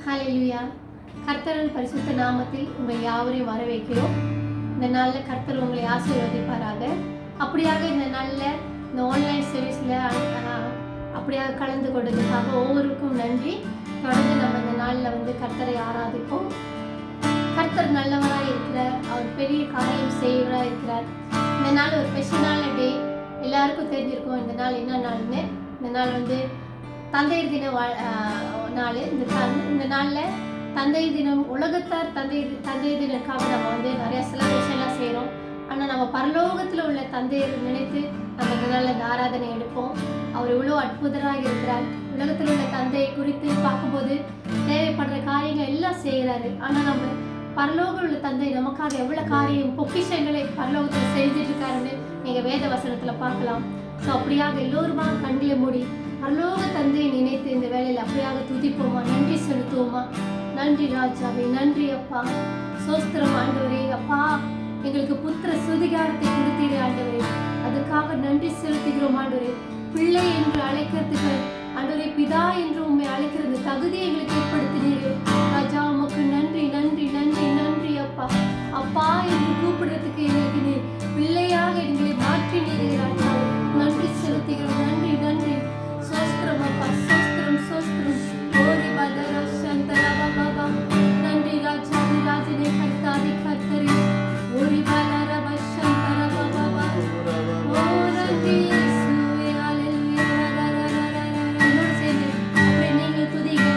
ஹல்லேலூயா. கர்த்தரின் பரிசுத்த நாமத்தில் உங்கள் யாவரையும் வரவேற்கிறோம். இந்த நாளில் கர்த்தர் உங்களை ஆசீர்வதிப்பாராக. அப்படியாக இந்த நாளில் இந்த ஆன்லைன் சர்வீஸில் அப்படியாக கலந்து கொண்டதுக்காக ஒவ்வொருக்கும் நன்றி. தொடர்ந்து நம்ம இந்த நாளில் கர்த்தரை ஆராதிப்போம். கர்த்தர் நல்லவராக இருக்கிறார். அவர் பெரிய காரியம் செய்வராக இருக்கிறார். இந்த நாள் ஒரு ஸ்பெஷலான டே. எல்லாருக்கும் தெரிஞ்சிருக்கும் இந்த நாள் என்ன நாள்னு. இந்த நாள் தந்தையர் தின நாள். இந்த நாளில் தந்தையர் தினம் உலகத்தார் தந்தையர் தினக்காக நம்ம நிறைய செலிப்ரேஷன்லாம் செய்கிறோம். ஆனால் நம்ம பரலோகத்தில் உள்ள தந்தையர் நினைத்து நம்ம இந்த நாளில் இந்த ஆராதனை எடுப்போம். அவர் இவ்வளோ அற்புதராக இருக்கிறார். உலகத்தில் உள்ள தந்தையை குறித்து பார்க்கும்போது தேவைப்படுற காரியங்கள் எல்லாம் செய்கிறாரு. ஆனால் நம்ம பரலோகம் உள்ள தந்தை நமக்காக எவ்வளோ காரியம் பொக்கிஷங்களை பரலோகத்தில் செஞ்சுட்டு இருக்காருன்னு நீங்கள் வேத வசனத்தில் பார்க்கலாம். ஸோ அப்படியாக எல்லோருமா கண்களை மூடி பரலோக தந்தையை நினைத்து இந்த வேலையில் அப்படியாக துதிப்போமா, நன்றி செலுத்துவோமா. நன்றி ராஜாவே, நன்றி அப்பா, சோஸ்திரம் ஆண்டவரே. அப்பா, எங்களுக்கு புத்திர சுதிகாரத்தை கொடுத்தீரே ஆண்டவரே, அதுக்காக நன்றி செலுத்துகிறோம் ஆண்டவரே. பிள்ளை என்று அழைக்கிறதுக்கு ஆண்டவரே, பிதா என்று உண்மை அழைக்கிறது தகுதியை எங்களுக்கு ஏற்படுத்தினீரே ராஜா. உமக்கு நன்றி நன்றி நன்றி நன்றி அப்பா. அப்பா என்று கூப்பிடுறதுக்கு எங்களுக்கு நீ பிள்ளையாக எங்களை மாற்றினீரே ராஜா. நன்றி செலுத்துகிறோம். நன்றி நன்றி. சோஸ்திரம் அப்பா, சோஸ்திரம் சோஸ்திரம். ஓரி பதரா சந்தரா பாபா. நன்றி ராஜா, ராஜனே கர்த்தாதி கர்த்தரே. ஓரி பலரா பஷந்தரா பாபா. ஓ நன்றி இயேசுவே. ஹல்லேலூயா. என்னோட சேர்ந்து அப்படியே நீங்கள் துதிங்க.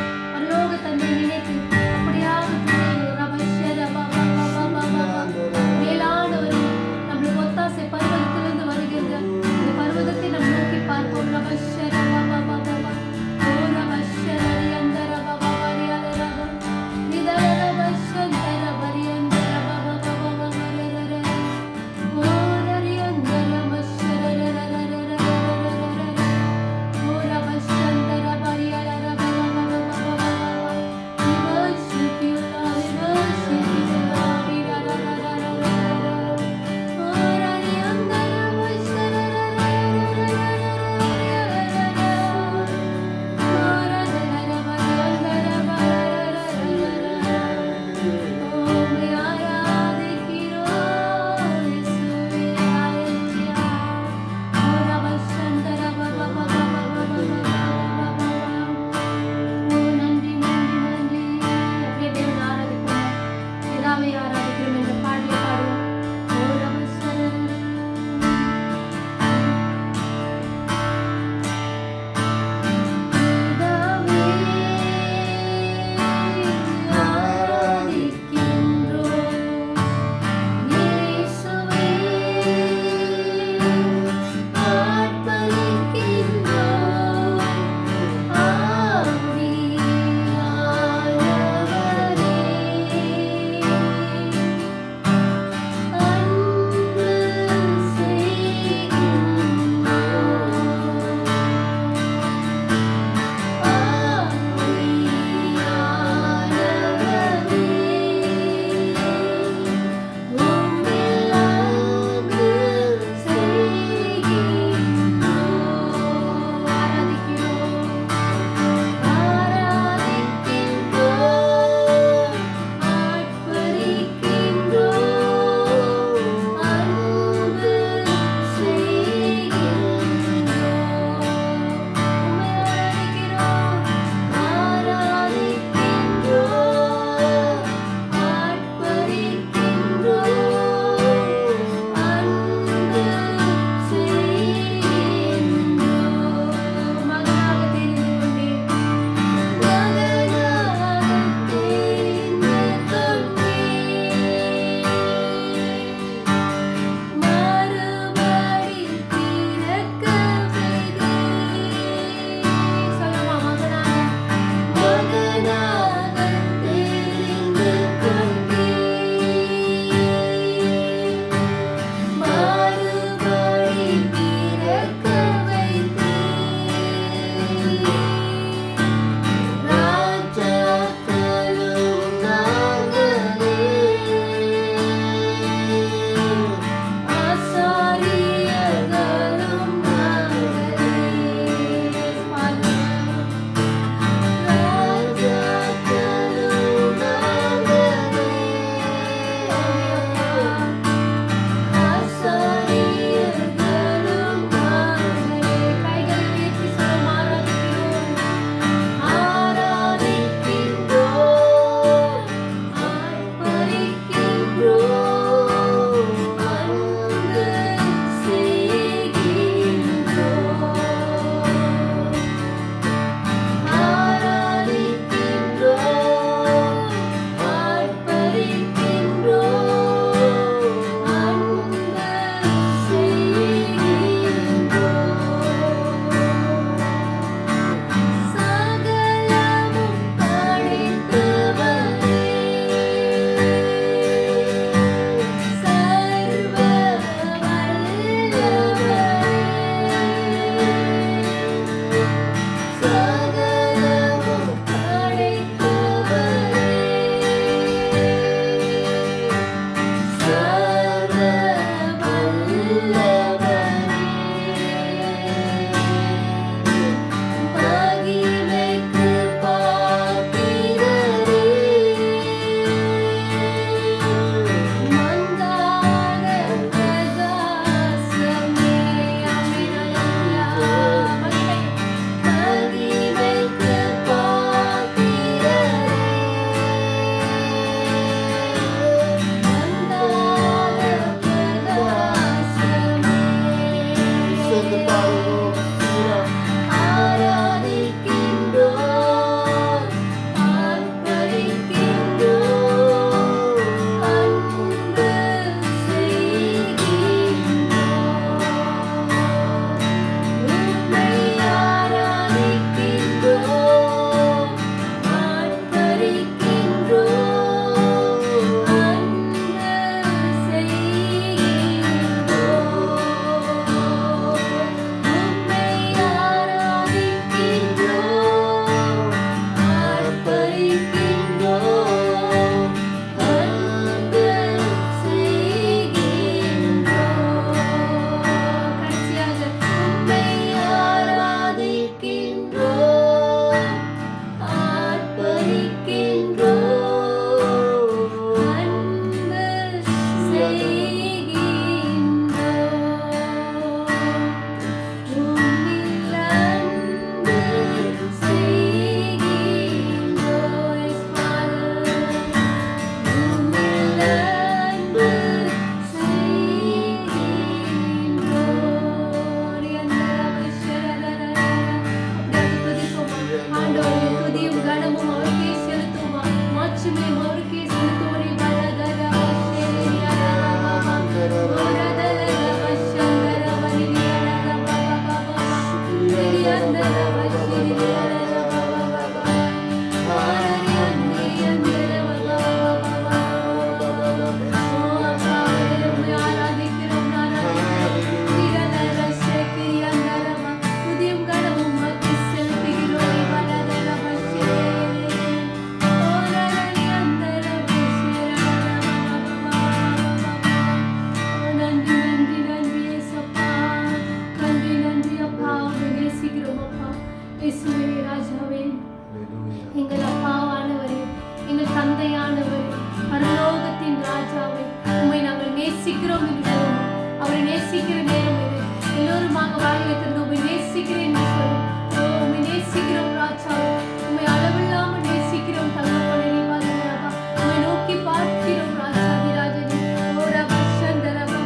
ராஜாவே, எங்கள் அப்பாவானவரே, எங்கள் தந்தையானவரே, பரலோகத்தின் ராஜாவே, உம்மை நாங்கள் நேசிக்கிறோம் என்று சொல்லுவோம். அவரை நேசிக்கிற நேரம் இது. எல்லோருமாக வாயிலை திறந்து உம்மை நேசிக்கிறேன் என்று சொல்லுவோம். உம்மை நேசிக்கிறோம் ராஜாவே, உம்மை அளவில்லாமல் நேசிக்கிறோம் தகப்பனே. நீவாதரவா, உம்மை நோக்கி பார்க்கிறோம் ராஜாதி ராஜனே. ஓ ரபா சந்தரபா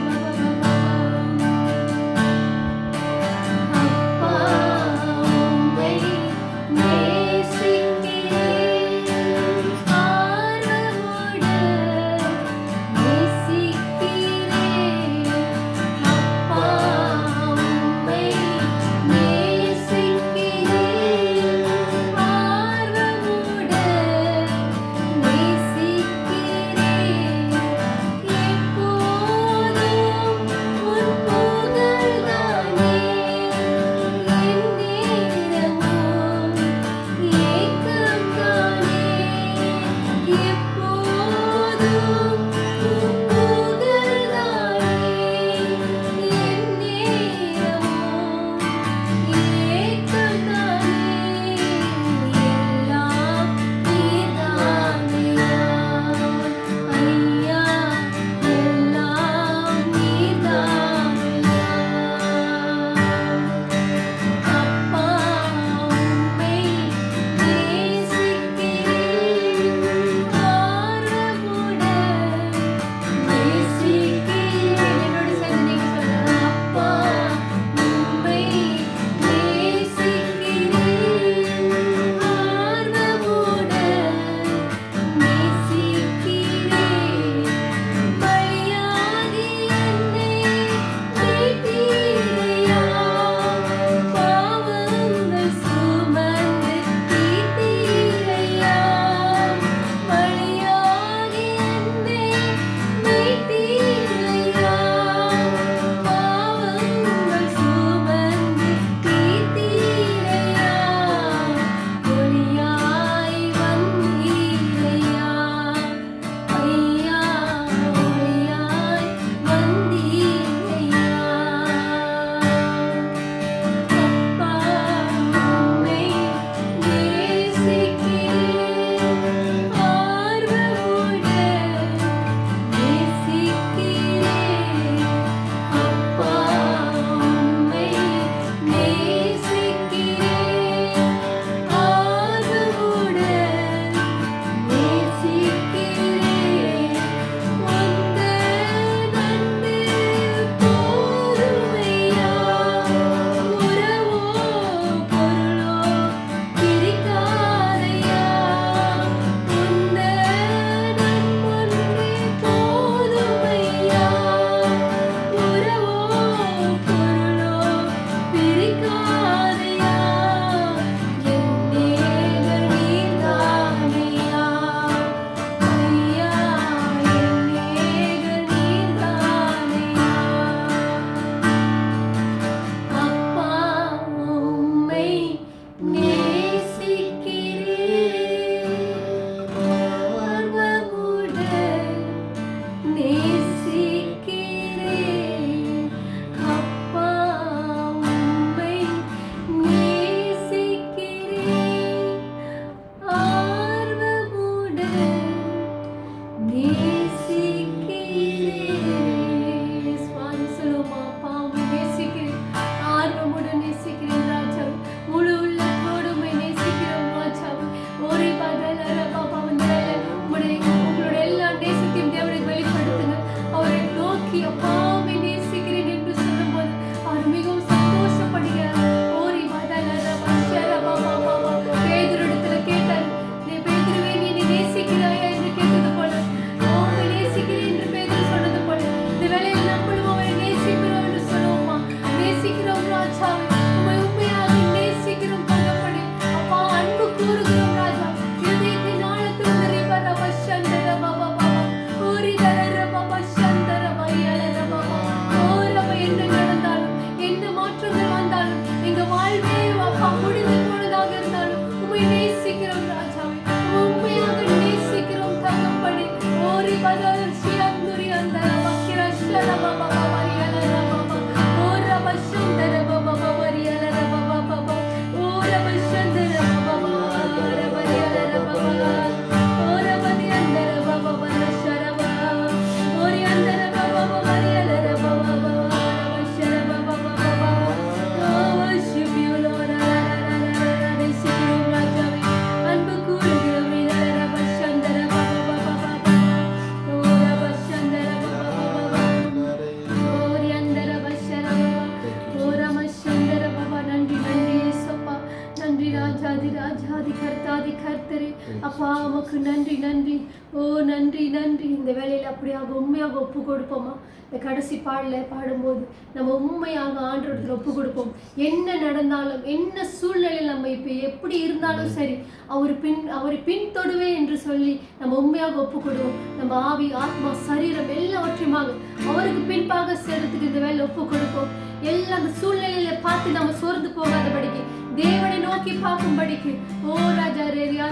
ராஜாதி ராஜாதி கர்த்தாதி கர்த்தரே அப்பா உமக்கு நன்றி நன்றி. ஓ நன்றி நன்றி. இந்த வேலையில் அப்படியாக உண்மையாக ஒப்பு கொடுப்போமா? இந்த கடைசி பாடல பாடும்போது நம்ம உண்மையாக ஆண்டவரத்தில் ஒப்பு கொடுப்போம். என்ன நடந்தாலும் என்ன சூழ்நிலையில் நம்ம இப்போ எப்படி இருந்தாலும் சரி அவரை பின்தொடுவேன் என்று சொல்லி நம்ம உண்மையாக ஒப்பு கொடுவோம். நம்ம ஆவி ஆத்மா சரீரம் எல்லாவற்றையுமாக அவருக்கு பின்பாக சேர்றதுக்கு இந்த வேலை ஒப்பு கொடுப்போம். எல்லா அந்த சூழ்நிலையில பார்த்து நம்ம சோர்ந்து போகாதபடிக்கு தேவனை நோக்கி பார்க்கும்படிக்கு ஓ ராஜா ரேரியா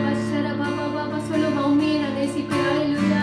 வஷர பாபா பாபா சொல்லுமா உண்மையை நான் நேசிப்பேன். அல்லேலூயா.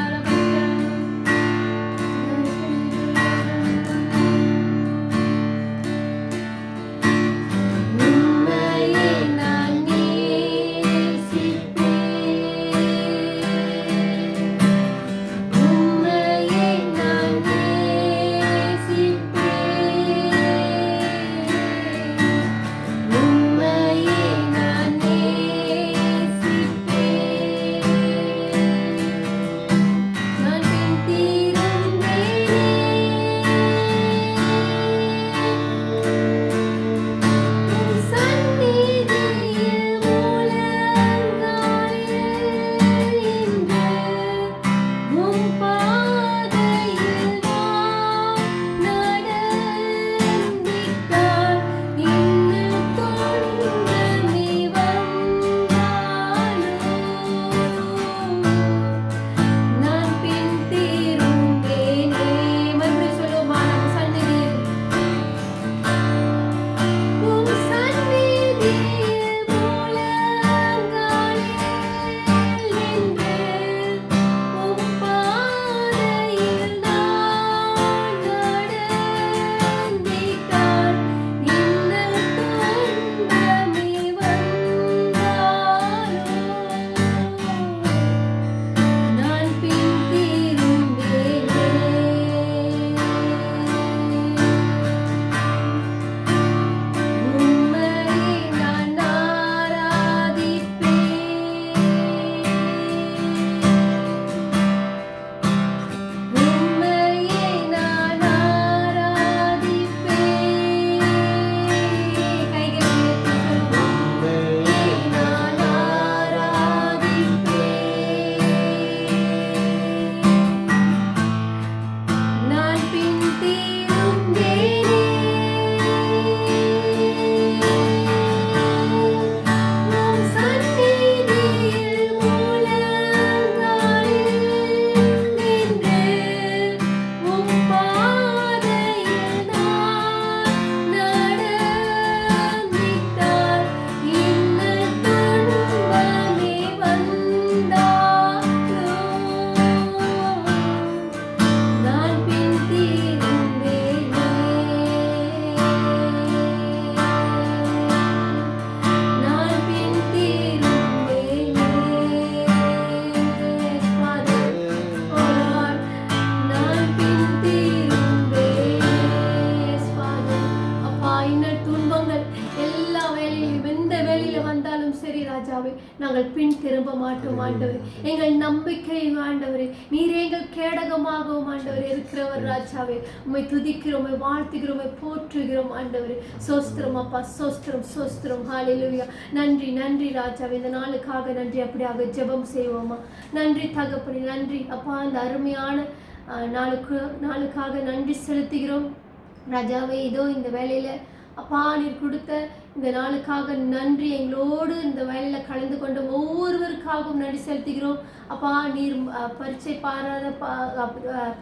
நாங்கள் பின் திரும்ப மாட்டோம் ஆண்டவரே. எங்கள் நம்பிக்கை ஆண்டவரே, நீரே எங்கள் கேடகமாகவும் ஆண்டவரே இருக்கிறவர் ராஜாவே. உம்மை துதிக்கிறோம், உம்மை வாழ்த்துகிறோம், உம்மை போற்றுகிறோம் ஆண்டவரே. சோஸ்திரம் அப்பா, சோஸ்திரம் சோஸ்திரம். ஹல்லேலூயா. நன்றி நன்றி ராஜாவே. இந்த நாளுக்காக நன்றி. அப்படியாக ஜெபம் செய்வோமா? நன்றி தகப்பனே, நன்றி அப்பா. அந்த அருமையான நாளுக்காக நன்றி செலுத்துகிறோம் ராஜாவே. இதோ இந்த வேலையில அப்பா நீர் கொடுத்த இந்த நாளுக்காக நன்றி. எங்களோடு இந்த வேலையில் கலந்து கொண்ட ஒவ்வொருவருக்காகவும் நன்றி செலுத்துகிறோம் அப்பா. நீர் பரீட்சை பாராத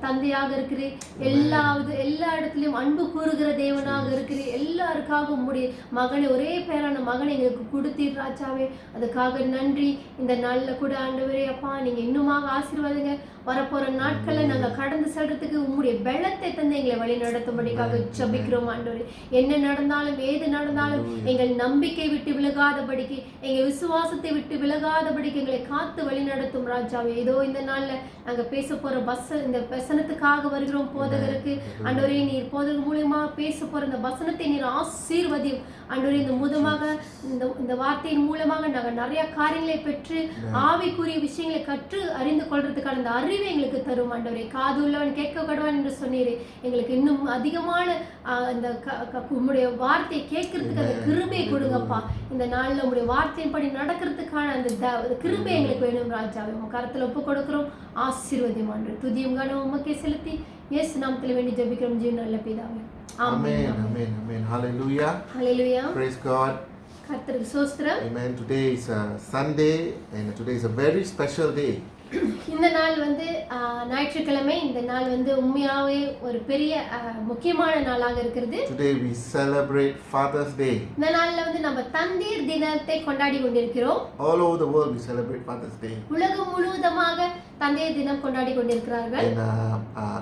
தந்தையாக இருக்கிறேன். எல்லா இடத்துலையும் அன்பு கூறுகிற தேவனாக இருக்கிறேன். எல்லாருக்காகவும் உம்முடைய மகனை, ஒரே பேரான மகனை எங்களுக்கு கொடுத்தீர் ராஜாவே. அதுக்காக நன்றி. இந்த நாளில் கூட ஆண்டவரே அப்பா நீங்கள் இன்னுமாக ஆசீர்வாதங்க. வரப்போகிற நாட்களில் நாங்கள் கடந்து செல்றதுக்கு உம்முடைய பலத்தை தந்து எங்களை வழி நடத்தும்படிக்காக ஜெபிக்கிறோம் ஆண்டவரே. என்ன நடந்தாலும் ஏது நடந்தாலும் எங்கள் நம்பிக்கை விட்டு விலகாதபடிக்கு, எங்கள் விசுவாசத்தை விட்டு விலகாதபடிக்கு எங்களை காத்து வழி நடத்தும் ராஜாவே. ஏதோ இந்த நாள்ல நாங்க பேச போற இந்த வசனத்துக்காக வருகிறோம் போதகருக்கு. ஆண்டவரே நீர் போதகர் மூலமா பேச போற இந்த வசனத்தை நீர் ஆசீர்வதியும் ஆண்டவரே. இந்த வார்த்தையின் மூலமாக நாங்கள் நிறைய காரியங்களை பெற்று ஆவிக்குரிய விஷயங்களை கற்று அறிந்து கொள்றதுக்கான அந்த அறிவை எங்களுக்கு தரும் ஆண்டவரே. காது உள்ளவன் கேட்க கடவான் என்று சொன்னீரே. எங்களுக்கு இன்னும் அதிகமான அந்த உம்முடைய வார்த்தையை கேட்கறதுக்கு அந்த கிருபை கொடுங்கப்பா. இந்த நாள்ல உங்களுடைய வார்த்தையின்படி நடக்கிறதுக்கான அந்த கிருபை எங்களுக்கு வேணும் ராஜாவே. உங்க கரத்துல ஒப்பு கொடுக்கிறோம். ஆசீர்வதியும் ஆண்டவரே. துதியும் கனமும் உமக்கே செலுத்தி இயேசு நாமத்தில் வேண்டி ஜெபிக்கிறோம் ஜீவன் நல்ல பிதாவே. Amen. Amen. Amen. Hallelujah. ஹல்லேலூயா. Praise God. கர்த்தருக்கு ஸ்தோத்திரம். Amen. Today is a Sunday and today is a very special day. இந்த நாள் வந்து ஞாயிற்றுக்கிழமை. இந்த நாள் வந்து உண்மையாவே ஒரு பெரிய முக்கியமான நாளாக இருக்கிறது. Today we celebrate Father's Day. இந்த நாள்ல வந்து நம்ம தந்தையர் தினத்தை கொண்டாடி கொண்டிருக்கிறோம். All over the world we celebrate Father's Day. உலகம் முழுவதுமாக தந்தையர் தினம் கொண்டாடி கொண்டிருக்கிறார்கள். And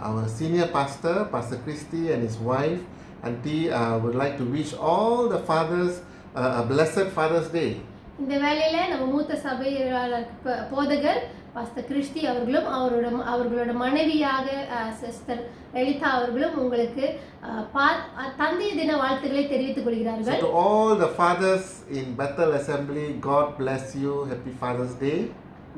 our senior pastor, Pastor Christy and his wife, Auntie, would like to wish all the fathers a blessed Father's Day. இந்த வேளையில நம்ம மூத்த சபையாளர் போதகர் பாஸ்டர் கிறிஸ்டி அவர்களும் அவர்களோட மனைவியாக சிஸ்டர் லலிதா அவர்களும் உங்களுக்கு தந்தை தின வாழ்த்துக்களை தெரிவித்துக் கொள்கிறார்கள். So to all the fathers in Bethel Assembly, God bless you. Happy Father's Day.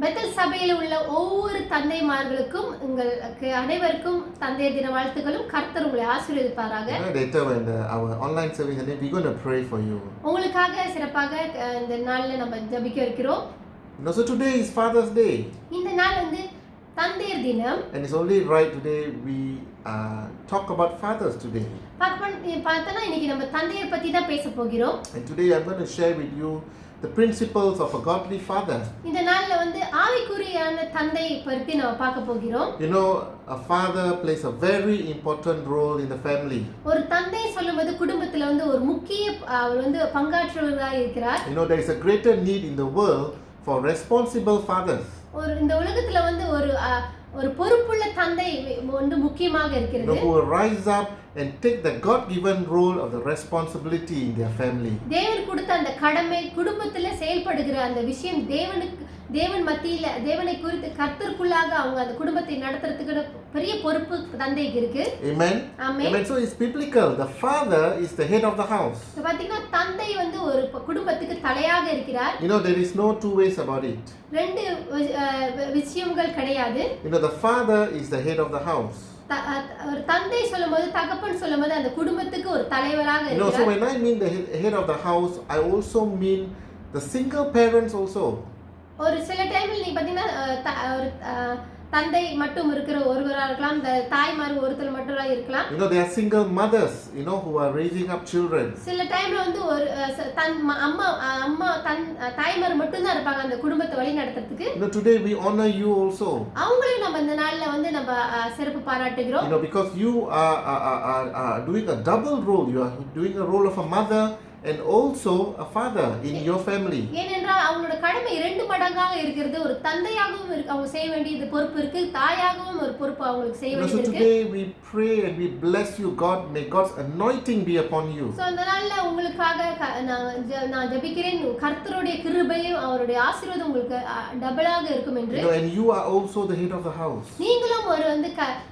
Bethel சபையில் உள்ள ஒவ்வொரு தந்தைமார்களுக்கும் உங்களுக்கு அனைவருக்கும் தந்தையர் தின வாழ்த்துக்களும். கர்த்தர் உங்களை ஆசீர்வதிப்பாராக. Later when our online service and we're going to pray for you. உங்களுக்காக சிறப்பாக இந்த நாள்ல நம்ம ஜெபிக்க இருக்கிறோம். So today is Father's Day. இந்த நாள் வந்து தந்தையர் தினம். And it's only right today we talk about fathers today. பார்த்தனா இன்னைக்கு நம்ம தந்தையர் பத்தி தான் பேச போகிறோம். And today I'm going to share with you the principles of a godly father. இந்த நாள்ல வந்து ஆவிக்குரியான தந்தை பத்தி நாம பார்க்க போகிறோம். You know, a father plays a very important role in the family. ஒரு தந்தை சொல்லும்போது குடும்பத்துல வந்து ஒரு முக்கிய அவர் வந்து பங்காற்றுவராக இருக்கிறார். You know, there is a greater need in the world for responsible fathers. ஒரு இந்த உலகத்துல வந்து ஒரு பொறுப்புள்ள தந்தை வந்து முக்கியமாக இருக்கிறது. Who will rise up and take the God-given role of the responsibility in their family. தேவன் கொடுத்த அந்த கடமை குடும்பத்துல செயல்படுகிற அந்த விஷயம் தேவன் மத்தியில தேவனை குறித்து கர்த்தருக்குள்ளாக அவங்க அந்த குடும்பத்தை நடத்துறதுக்கு பெரிய பொறுப்பு தந்தைக்கு இருக்கு. Amen. Amen. So it's biblical. The father is the head of the house. பாத்தீங்கன்னா தந்தை வந்து ஒரு குடும்பத்துக்கு தலையாக இருக்கிறார். You know, there is no two ways about it. ரெண்டு விஷயங்கள் கிடையாது. You know, the father is the head of the house. ஒரு தந்தை சொல்லும்போது தகப்பன் சொல்லும்போது அந்த குடும்பத்துக்கு ஒரு தலைவராக இருக்கிறார். You know, so when I mean the head of the house, I also mean the single parents also. ஒரு சில டைம்ல நீ பாத்தீங்கன்னா ஒரு தந்தை மட்டும் இருக்கிற ஒருவரா இருக்கலாம், இந்த தாய்மார் ஒருத்தர் மட்டும் இருக்கலாம். You know, they are single mothers, you know, who are raising up children. சில டைம்ல வந்து ஒரு அம்மா தாய்மார் மட்டும் தான் இருப்பாங்க அந்த குடும்பத்தை வழி நடத்துறதுக்கு. You know, today we honor you also. அவங்களையும் நம்ம இந்த நாள்ல வந்து நம்ம சிறப்பு பாராட்டுகிறோம். You know, because you are doing a double role. You are doing a role of a mother and also a father in your family. ஏனென்றால் அவங்களோட கடமை இரண்டு மடங்காக இருக்கிறது. ஒரு தந்தையாகவும் அவங்க செய்ய வேண்டியது பொறுப்பு இருக்கு, தாயாகவும் ஒரு பொறுப்பு அவங்களுக்கு செய்ய வேண்டியது இருக்கு. So today we pray and we bless you. God, may God's anointing be upon you. So அந்த நாள்ல உங்களுக்காக நான் ஜெபிக்கிறேன். கர்த்தருடைய கிருபையும் அவருடைய ஆசீர்வாதம் உங்களுக்கு டபுளாக இருக்கும் என்று. You know, and you are also the head of the house. நீங்களும் ஒரு வந்து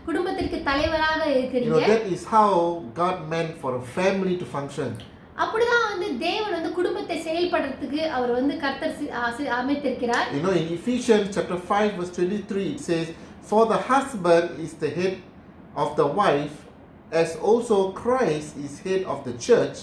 குடும்பத்திற்கு தலைவராக இருக்கிறீங்க. You know, that is how God meant for a family to function. அப்படிதான் வந்து தேவன் வந்து குடும்பத்தை செயல்படுறதுக்கு அவர் வந்து கர்த்தர் அமைத்திருக்கிறார். You know, in Ephesians chapter 5 verse 23 it says, "For the husband is the head of the wife, as also Christ is head of the church,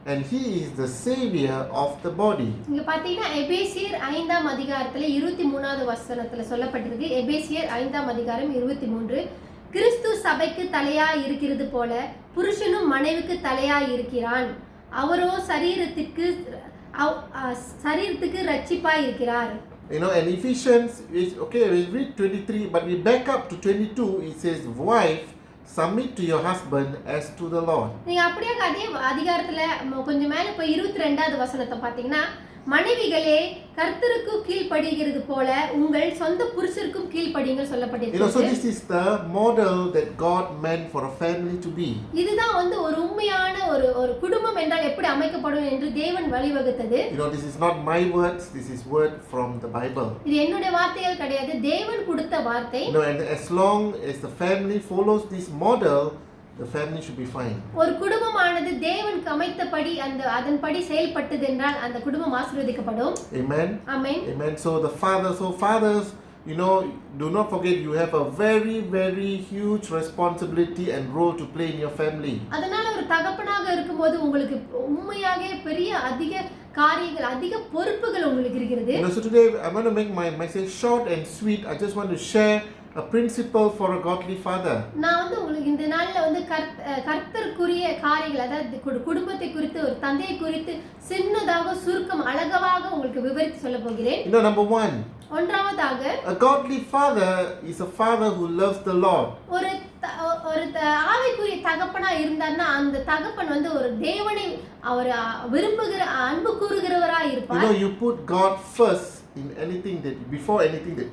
and he is the savior of the body." இங்க பாத்தீங்கன்னா எபேசியர் 5ஆம் அதிகாரத்துல 23வது வசனத்துல சொல்லப்பட்டிருக்கு. எபேசியர் 5ஆம் அதிகாரம் 23, கிறிஸ்து சபைக்கு தலையாய் இருக்கிறது போல புருஷனும் மனைவிக்கு தலையாய் இருக்கிறான், அவரோ சரீரத்துக்கு ரட்சிப்பாய் இருக்கிறார். You know, and Ephesians is okay, we read 23, but we back up to 22. It says, "Wife, submit to your husband as to the Lord." நீங்க அப்படியே அதே அதிகாரத்துல கொஞ்சம் மேல போய் 22வது வசனத்தை பாத்தீங்கன்னா, மனைவிகளே கர்த்தருக்கு கீழ்ப்படிகிறது போல உங்கள் சொந்த புருஷருக்கும் கீழ்ப்படியுங்கள் சொல்லப்பட்டிருக்கு. You know, so this is the model that God meant for a family to be. இதுதான் வந்து ஒரு உண்மையான ஒரு குடும்பம் என்றால் எப்படி அமைக்கப்படும் என்று தேவன் வழிவகுத்தது. You know, this is not my words, this is word from the Bible. இது என்னுடைய வார்த்தைகள் கிடையாது, தேவன் கொடுத்த வார்த்தை. You know, and as long as the family follows this model, the family should be fine. ஒரு குடும்பமானது தேவனுக்கு அமைத்தபடி அதன்படி செயல்பட்டது என்றால் அந்த குடும்பம் ஆசீர்வதிக்கப்படும். Amen. Amen. Amen. So fathers, you know, do not forget you have a very, very huge responsibility and role to play in your family. அதனால ஒரு தகப்பனாக இருக்கும்போது உங்களுக்கு உண்மையாகவே பெரிய அதிக காரியங்கள், அதிக பொறுப்புகள் உங்களுக்கு இருக்கிறது. You know, so today I'm going to make my message short and sweet. I just want to share a principle for a godly father. நான் வந்து உங்களுக்கு இந்த நாள்ல வந்து கர்த்தருக்குரிய காரியங்கள், அதாவது குடும்பத்தை குறித்து, ஒரு தந்தையை குறித்து சின்னதாக சுருக்கம் அழகாக உங்களுக்கு விவரித்து சொல்ல போகிறேன். You know, number one, ஒன்றாவதாக, a godly father is a father who loves the Lord. ஒரு ஆவிக்குரிய தகப்பனா இருந்தார்னா அந்த தகப்பன் வந்து ஒரு தேவனை அவர் விரும்புகிற, அன்பு கூறுகிறவரா You இருப்பார். know, you put God first in anything that, before anything that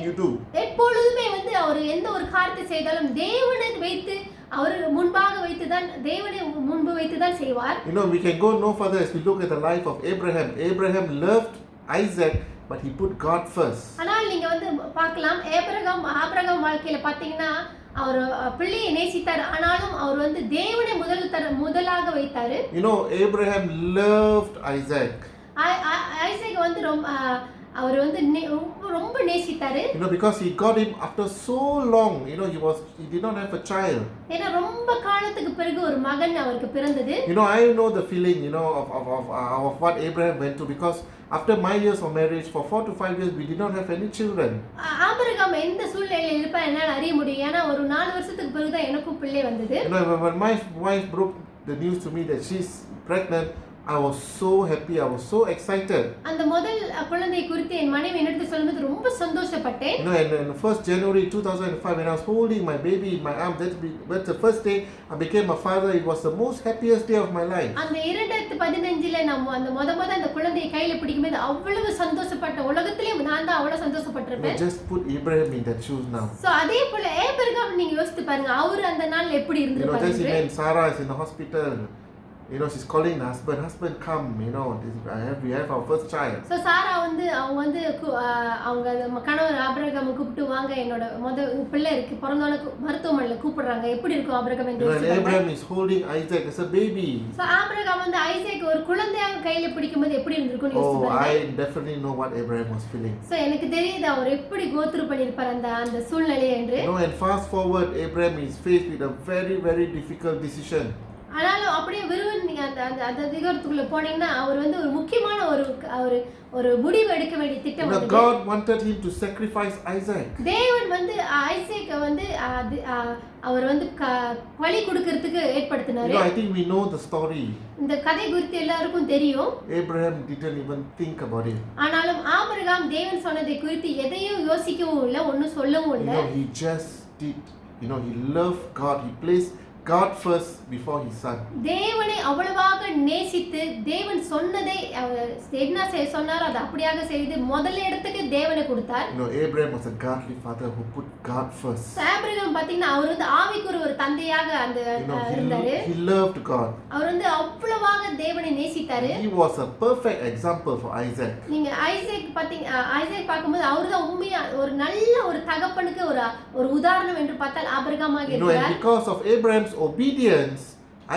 you do. எப்பொழுதுமே வந்து அவர் எந்த ஒரு காரியத்தை செய்தாலும் தேவனை வைத்து, அவர் முன்பாக வைத்து தான், தேவனை முன்பு வைத்து தான் செய்வார். You know, we can go no further as we look at the life of Abraham. Abraham loved Isaac, but he put God first. ஆனால் நீங்க வந்து பார்க்கலாம், ஆபிரகாம் வாழ்க்கையில பாத்தீங்கன்னா அவர் பிள்ளையை நேசித்தார், ஆனாலும் அவர் வந்து தேவனை முதலாக வைத்தாரு. You know, Abraham loved Isaac. Isaac வந்து அவர் வந்து ரொம்ப நேசித்தாரு. You know, because he got him after so long. You know, he did not have a child. ஏன்னா ரொம்ப காலத்துக்கு பிறகு ஒரு மகன் அவருக்கு பிறந்தது. You know, I know the feeling, you know, of what Abraham went through, because after my years of marriage, for 4 to 5 years, we did not have any children. Abraham எந்த சூழ்நிலையில் இருப்பார் என்னால் அறிய முடியும். ஏன்னா ஒரு 4 வருஷத்துக்கு பிறகு தான் எனக்கும் பிள்ளை வந்தது. You know, when my wife broke the news to me that she's pregnant, I was so happy, I was so excited. அந்த முதல் குழந்தை குறித்து என் மனைவி என்னிடத்தில் சொல்லும்போது ரொம்ப சந்தோஷப்பட்டேன். You know, and 1st January 2005, when I was holding my baby in my arms, that's the first day I became a father. It was the most happiest day of my life. அந்த 2015ல நம்ம அந்த முத அந்த குழந்தையை கையில பிடிக்கும்போது அவ்வளவு சந்தோஷப்பட்ட, உலகத்திலே நான் தான் அவ்வளவு சந்தோஷப்பட்டிருப்பேன். Just put Abraham in that shoes now. So அதே போல ஆபிரகாம் நீங்க யோசித்து பாருங்க, அவர் அந்த நாள்ல எப்படி இருந்திருப்பாரு. You know, just imagine Sarah is in the hospital. You know, she's calling the husband come, you know, we have our first child. So சாரா வந்து அவங்க வந்து அவங்க கணவர் ஆபிரகாம் கூப்பிட்டு, வாங்க என்னோட பிள்ளை இருக்கு, பிறந்தவன மருத்துவமனையில கூப்பிடுறாங்க. எப்படி இருக்கும் ஆபிரகாம் என்று யோசிச்சு. Abraham is holding Isaac as a baby. So Abraham வந்து ஐசேக் ஒரு குழந்தையாக கையில பிடிக்கும்போது எப்படி இருந்திருக்கும்னு யோசிச்சு பாருங்க. I definitely know what Abraham was feeling. So எனக்கு தெரியுது அவர் எப்படி go through பண்ணிருப்பார் அந்த சூழ்நிலையை என்று. You know, and fast forward, Abraham is faced with a very, very difficult decision. ஆனாலும் அப்படியே நீங்க அந்த அதிகாரத்துக்குள்ள போனீங்கன்னா அவர் வந்து ஒரு முக்கியமான ஒரு முடிவு எடுக்க வேண்டிய திட்டம் வந்தது. God wanted him to sacrifice Isaac. தேவன் வந்து ஐசேக்க வந்து அவர் வந்து பலி கொடுக்கிறதுக்கு ஏற்படுத்தினாரு. You know, I think we know the story. இந்த கதை குறித்து எல்லாருக்கும் தெரியும். Abraham didn't even think about it. ஆனாலும் ஆபிரகாம் தேவன் சொன்னதை குறித்து எதையும் யோசிக்கவும் இல்லை, ஒன்னும் சொல்லவும் இல்லை. You know, he just did. You know, he loved God. He placed God first before his son. தேவனை அவ்வளவாக நேசித்து தேவன் சொன்னதை என்ன சொன்னாரோ அதை அப்படியாக செய்து முதல் இடத்துக்கு தேவனை கொடுத்தார். You know, Abraham was a godly father who put God first. Abraham பாத்தீங்கன்னா அவர் வந்து ஆவிக்குரிய ஒரு தந்தையாக அந்த இருந்தாரு. He loved God. அவர் வந்து அவ்வளவாக தேவனை நேசித்தாரு. He was a perfect example for Isaac. நீங்க ஐசேக் பார்க்கும்போது அவர்தான் உண்மையா ஒரு நல்ல ஒரு தகப்பனுக்கு ஒரு உதாரணம் என்று பார்த்தால் ஆபிரகாமாக You know, and இருக்கிறார். because of Abraham's obedience,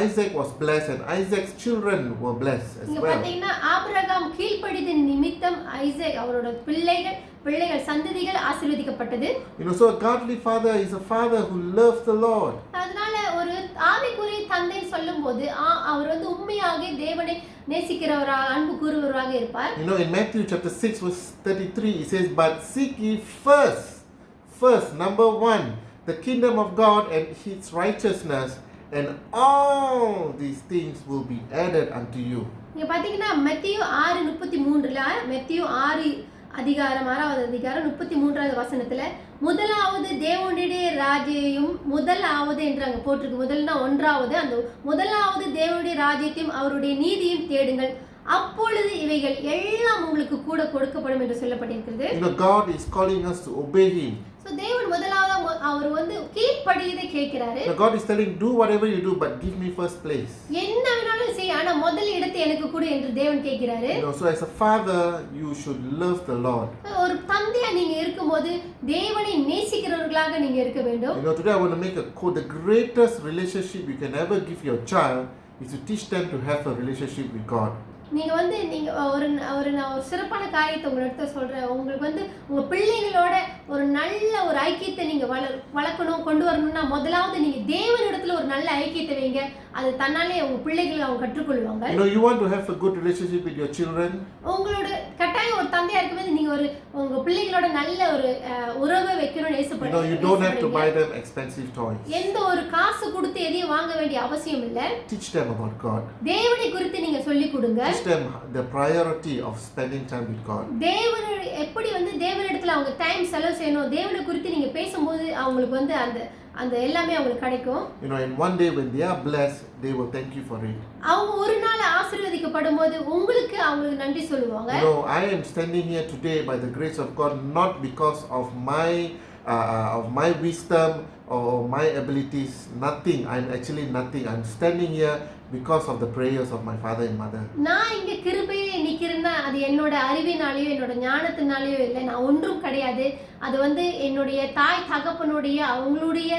Isaac was blessed and Isaac's children were blessed as நீங்க well. பாத்தீங்கன்னா ஆபிரகாம் கீழ்ப்படிதலின் நிமித்தம் ஐசேக் அவரோட பிள்ளைகள் சந்ததிகள் ஆசீர்வதிக்கப்பட்டது. You know, so a godly father is a father who loves the Lord. அதனால ஒரு ஆவிக்குரிய தந்தை சொல்லும்போது அவர் வந்து உண்மையாக தேவனை நேசிக்கிறவராக, அன்பு கூறுவராக இருப்பார். You know, in Matthew chapter 6 verse 33 it says, "But seek ye first, number 1, the kingdom of God and his righteousness, and all these things will be added unto you." நீங்க பாத்தீங்கன்னா மத்தேயு 6:33ல, மத்தேயு 6வது அதிகாரம் 33வது வசனத்துல, முதலாவது தேவனுடைய ராஜ்யத்தையும், முதலாவது என்று அங்க போட்டிருக்கு, முதல்னா ஒன்றாவது, அந்த முதலாவது தேவனுடைய ராஜ்யத்தையும் அவருடைய நீதியும் தேடுங்கள், அப்பொழுது இவைகள் எல்லாம் உங்களுக்கு கூட கொடுக்கப்படும் என்று சொல்லப்பட்டிருக்கிறது. You know, God is calling us to obey him. So தேவன் முதலாவது அவர் வந்து கீழ்ப்படியதை கேட்கிறாரு. God is telling, do whatever you do, but give me first place. என்ன வேணாலும் செய், ஆனா முதல் இடத்தை எனக்கு கொடு என்று தேவன் கேட்கிறாரு. You know, so as a father you should love the Lord. ஒரு தந்தையா நீங்க இருக்கும்போது தேவனை நேசிக்கிறவர்களாக நீங்க இருக்க வேண்டும். You know, today I want to make a quote: the greatest relationship you can ever give your child is to teach them to have a relationship with God. நீங்க வந்து நீங்க நான் ஒரு சிறப்பான காரியத்தை உங்களிடத்த சொல்றேன். உங்களுக்கு வந்து உங்க பிள்ளைகளோட ஒரு நல்ல ஒரு ஐக்கியத்தை நீங்க வளர்க்கணும், கொண்டு வரணும்னா முதலாவது நீங்க தேவனிடத்துல ஒரு நல்ல ஐக்கியத்தை வைங்க. அது தன்னாலே உங்க பிள்ளைகள் அவங்க கற்றுக்கொள்வாங்க. You know, you want to have a good relationship with your children. உங்களோட கட்டாயம் ஒரு தந்தையா இருக்கும்போது நீங்க உங்க பிள்ளைகளோட நல்ல ஒரு உறவை வைக்கணும்னு You know, you don't have to buy them expensive toys. எந்த ஒரு காசு கொடுத்து எதையும் வாங்க வேண்டிய அவசியம் இல்ல. Teach them about God. தேவனை குறித்து நீங்க சொல்லிக் கொடுங்க. Teach them the priority of spending time with God. தேவனை எப்படி வந்து தேவனிடத்துல அவங்க டைம் செலவு செய்யணும், தேவனை குறித்து நீங்க பேசும்போது அவங்களுக்கு வந்து அந்த எல்லாமே அவங்களுக்கு கிடைக்கும். You know, and one day when they are blessed, they will thank you for it. அவங்க ஒரு நாள் ஆசீர்வதிக்கப்படும்போது அவங்களுக்கு நன்றி சொல்லுவாங்க. You know, I am standing here today by the grace of God, not because of my wisdom or my abilities. Nothing. I'm actually nothing. I'm standing here because of the prayers of my father and mother. நான் இங்க கிருபையிலே நிக்கிறேன்னா அது என்னோட அறிவினாலேயோ என்னோட ஞானத்தினாலேயோ இல்லை. நான் ஒன்றும் கிடையாது. அது வந்து என்னுடைய தாய் தகப்பனுடைய அவங்களுடைய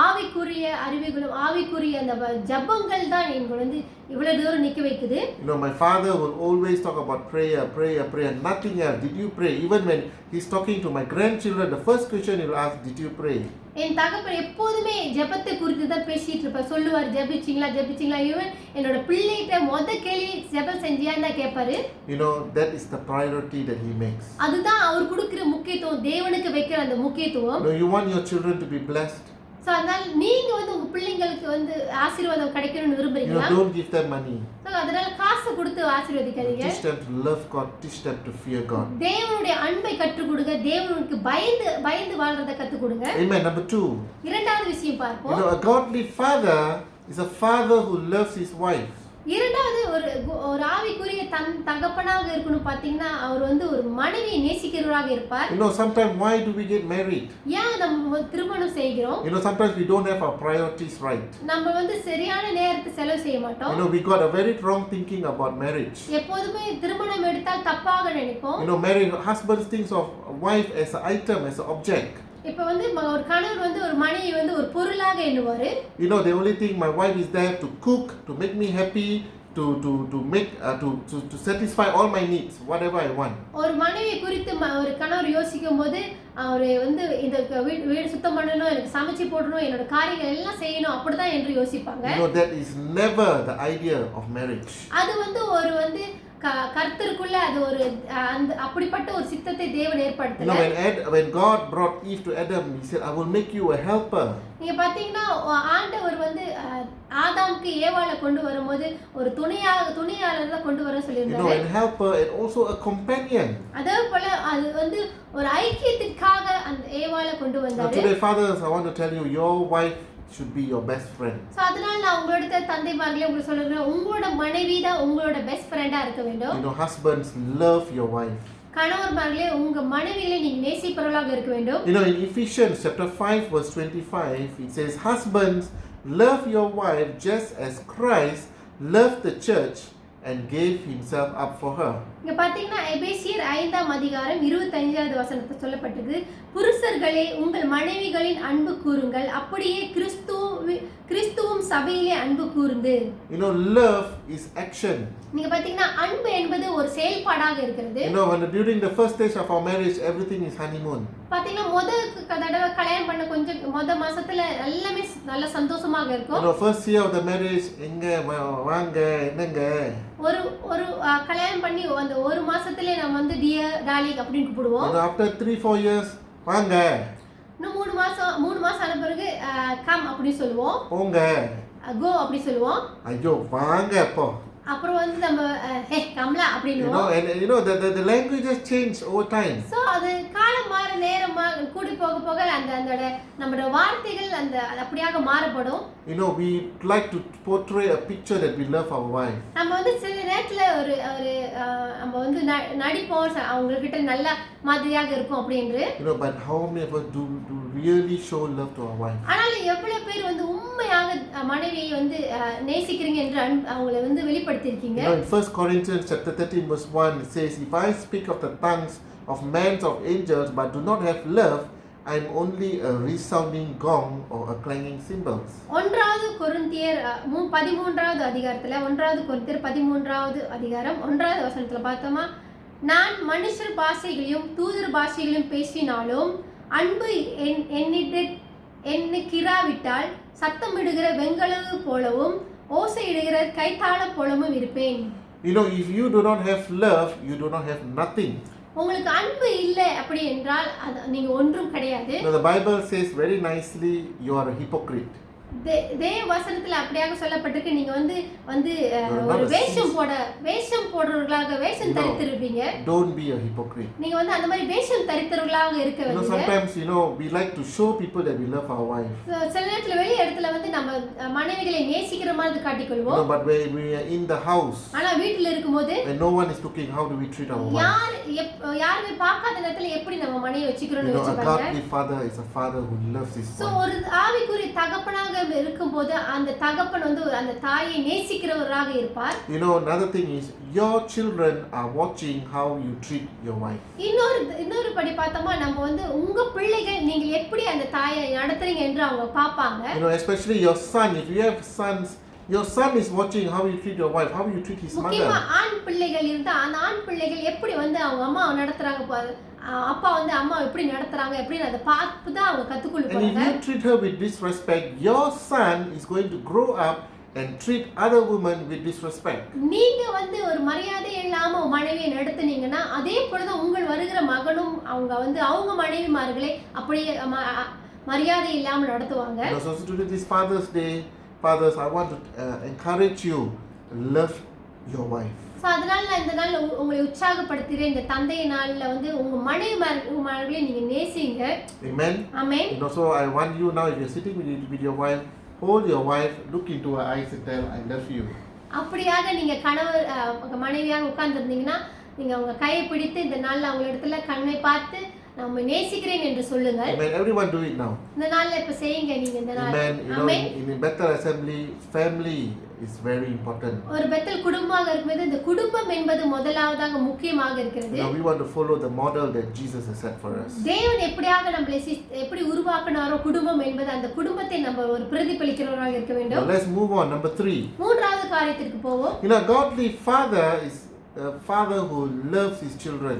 ஆவிக்குரிய அறிவுகளும் ஆவிக்குரிய அந்த ஜபங்கள் தான் எங்களை வந்து இவ்வளவு தூரம் நிக்க வைக்குது. You know, my father will always talk about prayer, nothing else. Did you pray? Even when he's talking to my grandchildren, the first question he will ask, did you pray? என் தகப்பன் எப்போதுமே ஜெபத்தை குறித்து தான் பேசிட்டு இருப்பார். சொல்லுவார், ஜெபிச்சிங்களா. ஈவன் என்னோட பிள்ளைகிட்ட கேள்வி ஜெபம் செஞ்சியான்னு தான் கேட்பாரு. You know, that is the priority that he makes. அதுதான் அவர் கொடுக்கிற முக்கியத்துவம், தேவனுக்கு வைக்கிற அந்த முக்கியத்துவம். You know, you want your children to be blessed. So அதனால நீங்க வந்து உங்க பிள்ளைங்களுக்கு வந்து ஆசீர்வாதம் கிடைக்கணும்னு விரும்புறீங்களா? You don't give them money. So அதனால காசு கொடுத்து ஆசீர்வதிக்காதீங்க. Teach them to love God, teach them to fear God. தேவனுடைய அன்பை கற்றுக் கொடுங்க, தேவனுக்கு பயந்து வாழ்றதை கற்றுக் கொடுங்க. Amen. Number 2. இரண்டாவது விஷயம் பார்ப்போம். You know, a godly father is a father who loves his wife. இரண்டாவது ஒரு ஆவிக்குரிய தகப்பனாக இருக்கணும். பாத்தீங்கன்னா அவர் வந்து ஒரு மனைவியை நேசிக்கிறவராக இருப்பார். You know, sometimes why do we get married? ஏன் நம்ம திருமணம் செய்கிறோம்? You know, sometimes we don't have our priorities right. நம்ம வந்து சரியான நேரத்தை செலவு செய்ய மாட்டோம். You know, we got a very wrong thinking about marriage. எப்போதுமே திருமணம் எடுத்தால் தப்பாக நினைப்போம். You know, married husband thinks of wife as an item, as an object. இப்போ வந்து ஒரு கணவர் வந்து ஒரு மனைவி வந்து ஒரு பொருளாக எண்ணுவாரு. You know, the only thing my wife is there to cook, to make me happy, to satisfy all my needs, whatever I want. ஒரு மனைவி குறித்து ஒரு கணவர் யோசிக்கும்போது அவர் வந்து இந்த வீடு சுத்தம் பண்ணணும், எனக்கு சமைச்சு போடணும், என்னோட காரியங்கள் எல்லாம் செய்யணும் அப்படிதான் என்று யோசிப்பாங்க. You know, that is never the idea of marriage. அது வந்து வந்து கர்த்தருக்குள்ள அது ஒரு அந்த அப்படிப்பட்ட ஒரு சித்தத்தை தேவன் ஏற்படுத்தல. You know, when God brought Eve to Adam, he said, I will make you a helper. நீங்க பாத்தீங்கன்னா ஆண்டவர் வந்து ஆதாமுக்கு ஏவாளை கொண்டு வரும்போது ஒரு துணையாளர் தான் கொண்டு வர சொல்லியிருந்தாரு. You know, a helper and also a companion. அதே போல அது வந்து ஒரு ஐக்கியத்துக்காக அந்த ஏவாளை கொண்டு வந்தாரு. Today, fathers, I want to tell you, your wife should be your best friend. So அதனால நான் உங்களோட தந்தைமார்களே உங்களுக்கு சொல்றேன், உங்களோட மனைவி தான் உங்களோட பெஸ்ட் ஃப்ரெண்டா இருக்க வேண்டும். You know, husbands, love your wife. கணவர்மார்களே உங்க மனைவியை நீங்க நேசிப்பவர்களாக இருக்க வேண்டும். You know, in Ephesians chapter 5 verse 25, it says, husbands, love your wife just as Christ loved the church and gave himself up for her. இங்க பாத்தீங்கன்னா எபேசியர் 5ஆம் அதிகாரம் 25வது வசனத்துல சொல்லப்பட்டிருக்கு, புருஷர்களே உங்கள் மனைவிகளின் அன்பு கூறுங்கள், அப்படியே கிறிஸ்துவும் சபையிலே அன்பு கூர்ந்து. You know, love is action. நீங்க பாத்தீங்கன்னா அன்பு என்பது ஒரு செயல்பாடாக இருக்கிறது. You know, during the first stage of our marriage, everything is honeymoon. பாத்தீங்கன்னா தடவை கல்யாணம் பண்ண முத மாசத்துல எல்லாமே நல்ல சந்தோஷமாக இருக்கும். You know, first year of the marriage, எங்க வாங்க என்னங்க, ஒரு கல்யாணம் பண்ணி அந்த ஒரு மாசத்துல நம்ம வந்து டியர் டார்லிங் அப்படினு கூப்பிடுவோம். And after 3-4 years, வாங்க. இன்னும் 3 மாசம் ஆன பிறகு கம் அப்படி சொல்லுவோம். போங்க. கோ அப்படி சொல்லுவோம். ஐயோ வாங்க அப்போ. அப்புறம் வந்து நம்ம ஹே Kamla அப்படினுவோம். You know, the languages change over time. So அது காலம் மாற நேரம் கூடி போக அந்த நம்மளோட வார்த்தைகள் அந்த அப்படியாக மாறப்படும். You know, we like to portray a picture that we love our wife. நம்ம வந்து சில நேரத்துல ஒரு நம்ம வந்து நடிப்போம் அவங்க கிட்ட நல்ல மாதிரியாக இருக்கும் அப்படின்று. You know, but how many of us do really show love to our wife? ஆனால் எவ்வளவு பேர் வந்து உண்மையாக மனைவியை வந்து நேசிக்கிறீங்க என்று அவங்களை வந்து வெளிப்படுத்திருக்கீங்க? You know, in 1 Corinthians chapter 13 verse 1 it says, if I speak of the tongues of men of angels but do not have love, I'm only a resounding gong or a clanging cymbals. 1வது கொரிந்தியர் 13வது அதிகாரத்துல 1வது கொரிந்தியர் 13வது அதிகாரம் 1வது வசனத்துல பார்த்தோமா, நான் மனுஷர் பாஷைகளையும் தூதர் பாஷைகளையும் பேசினாலும் அன்பு எண்ணிக்கிராவிட்டால் சத்தமிடுகிற வெண்கலவு போலவும் ஓசையிடுகிற கைத்தாள போலவும் இருப்பேன். You know, if you do not have love, you do not have nothing. உங்களுக்கு அன்பு இல்லை அப்படி என்றால் நீங்க ஒன்றும் கிடையாது. Now the Bible says very nicely, you are a hypocrite. தேவ வசனத்துல அப்படியாக சொல்லப்பட்டிருக்கு, நீங்க ஒரு வேஷம் போடுறவர்களாக வேஷம் தரித்திருப்பீங்க. Don't be a hypocrite. நீங்க அந்த மாதிரி வேஷம் தரித்திரவர்களாக இருக்க வேண்டிய. Sometimes we like to show people that we love our wife. சில நேரத்துல வெளி இடத்துல நம்ம மனைவிகளை நேசிக்கிற மாதிரி காட்டிக்கொள்வோம். But when we are in the house, ஆனா வீட்ல இருக்கும்போது when no one is looking, how do we treat our wife? யாருமே பார்க்காத நேரத்துல எப்படி நம்ம மனைவி வச்சுக்கிறோம்னு A வெச்சுப்பாங்க. godly father is a father who loves his wife. ஒரு ஆவிக்குரிய தகப்பனாக இருக்கும்போது அந்த தகப்பன் அந்த தாயை நேசிக்கிறவராக இருப்பார். Another thing is, your children are watching how you treat your wife. இன்னொரு படி பார்த்தோமா, நம்ம உங்க பிள்ளைகள் நீங்க எப்படி அந்த தாயை நடத்துறீங்க என்று அவங்க பாப்பாங்க. Especially your son, if you have sons, your son is watching how you treat your wife, how you treat his mother. முக்கியமா ஆண் பிள்ளைகள் இருந்தா அந்த ஆண் பிள்ளைகள் எப்படி அவங்க அம்மா நடத்துறாங்க, அப்பா அம்மா எப்படி நடத்துறாங்க எப்படின்னு அதை பார்த்து தான் அவங்க கத்துக்கொள்ளுவாங்க. And if you treat her with disrespect, your son is going to grow up and treat other women with disrespect. நீங்க ஒரு மரியாதை இல்லாம மனைவியை நடத்துனீங்கன்னா அதே போல தான் உங்கள் வருகிற மகனும் அவங்க மனைவிமார்களை அப்படியே மரியாதை இல்லாம நடத்துவாங்க. So today, this Father's Day, fathers, I want to encourage you, love your wife. அதனால இந்த நாள் உங்களை உற்சாகப்படுத்துகிறேன். இந்த தந்தை நாள்ல உங்க மனைவிமார்களை நீங்க நேசிங்க. Amen. Amen. So I want you now, if you're sitting with your wife, hold your wife, look into her eyes and tell, I love you. அப்படியாக நீங்க கணவர் மனைவியாக உட்கார்ந்திருந்தீங்கன்னா நீங்க உங்க கையை பிடித்து இந்த நாள்ல அவங்க இடத்துல கண்ணை பார்த்து நான் நேசிக்கிறேன் என்று சொல்லுங்க. Amen. Everyone do it now. இந்த நாள்ல இப்ப செய்யுங்க நீங்க இந்த நாள். Amen. In Bethel Assembly, family is very important. ஒரு பெத்தல் குடும்பமாக இருக்கும்போது இந்த குடும்பம் என்பது முதலாவதாக முக்கியமாக இருக்கிறது. We want to follow the model that Jesus has set for us. தேவன் எப்படியாக நம்மளை எப்படி உருவாக்கினாரோ குடும்பம் என்பது அந்த குடும்பத்தை நம்ம ஒரு பிரதிபலிக்கிறவராக இருக்க வேண்டும். Now let's move on. Number 3. மூன்றாவது காரியத்திற்கு போவோம். Godly father is a father who loves his children.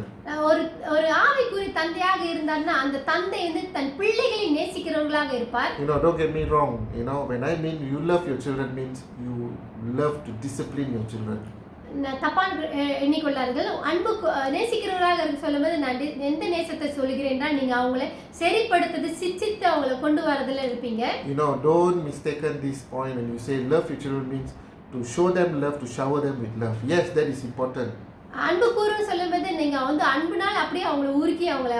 ஒரு ஆவிக்குரிய தந்தையாக இருந்தார்னா அந்த தந்தை தன் பிள்ளைகளை நேசிக்கிறவர்களாக இருப்பார். Don't get me wrong. When I mean you love your children means you love to discipline your children. தப்பான எண்ணிக்கொள்ளார்கள். அன்பு நேசிக்கிறவராக சொல்லும்போது நான் எந்த நேசத்தை சொல்கிறேன் என்றால் நீங்க அவங்களை சரிப்படுத்துறது சிச்சித்து அவங்களை கொண்டு வரதுல இருப்பீங்க. Don't mistaken this point when you say love your children means to show them love, to shower them with love. Yes, that is important. அன்பு கூறுன்னு சொல்லும்போது நீங்க அன்புனால அப்படியே அவங்களை உருக்கி அவங்களை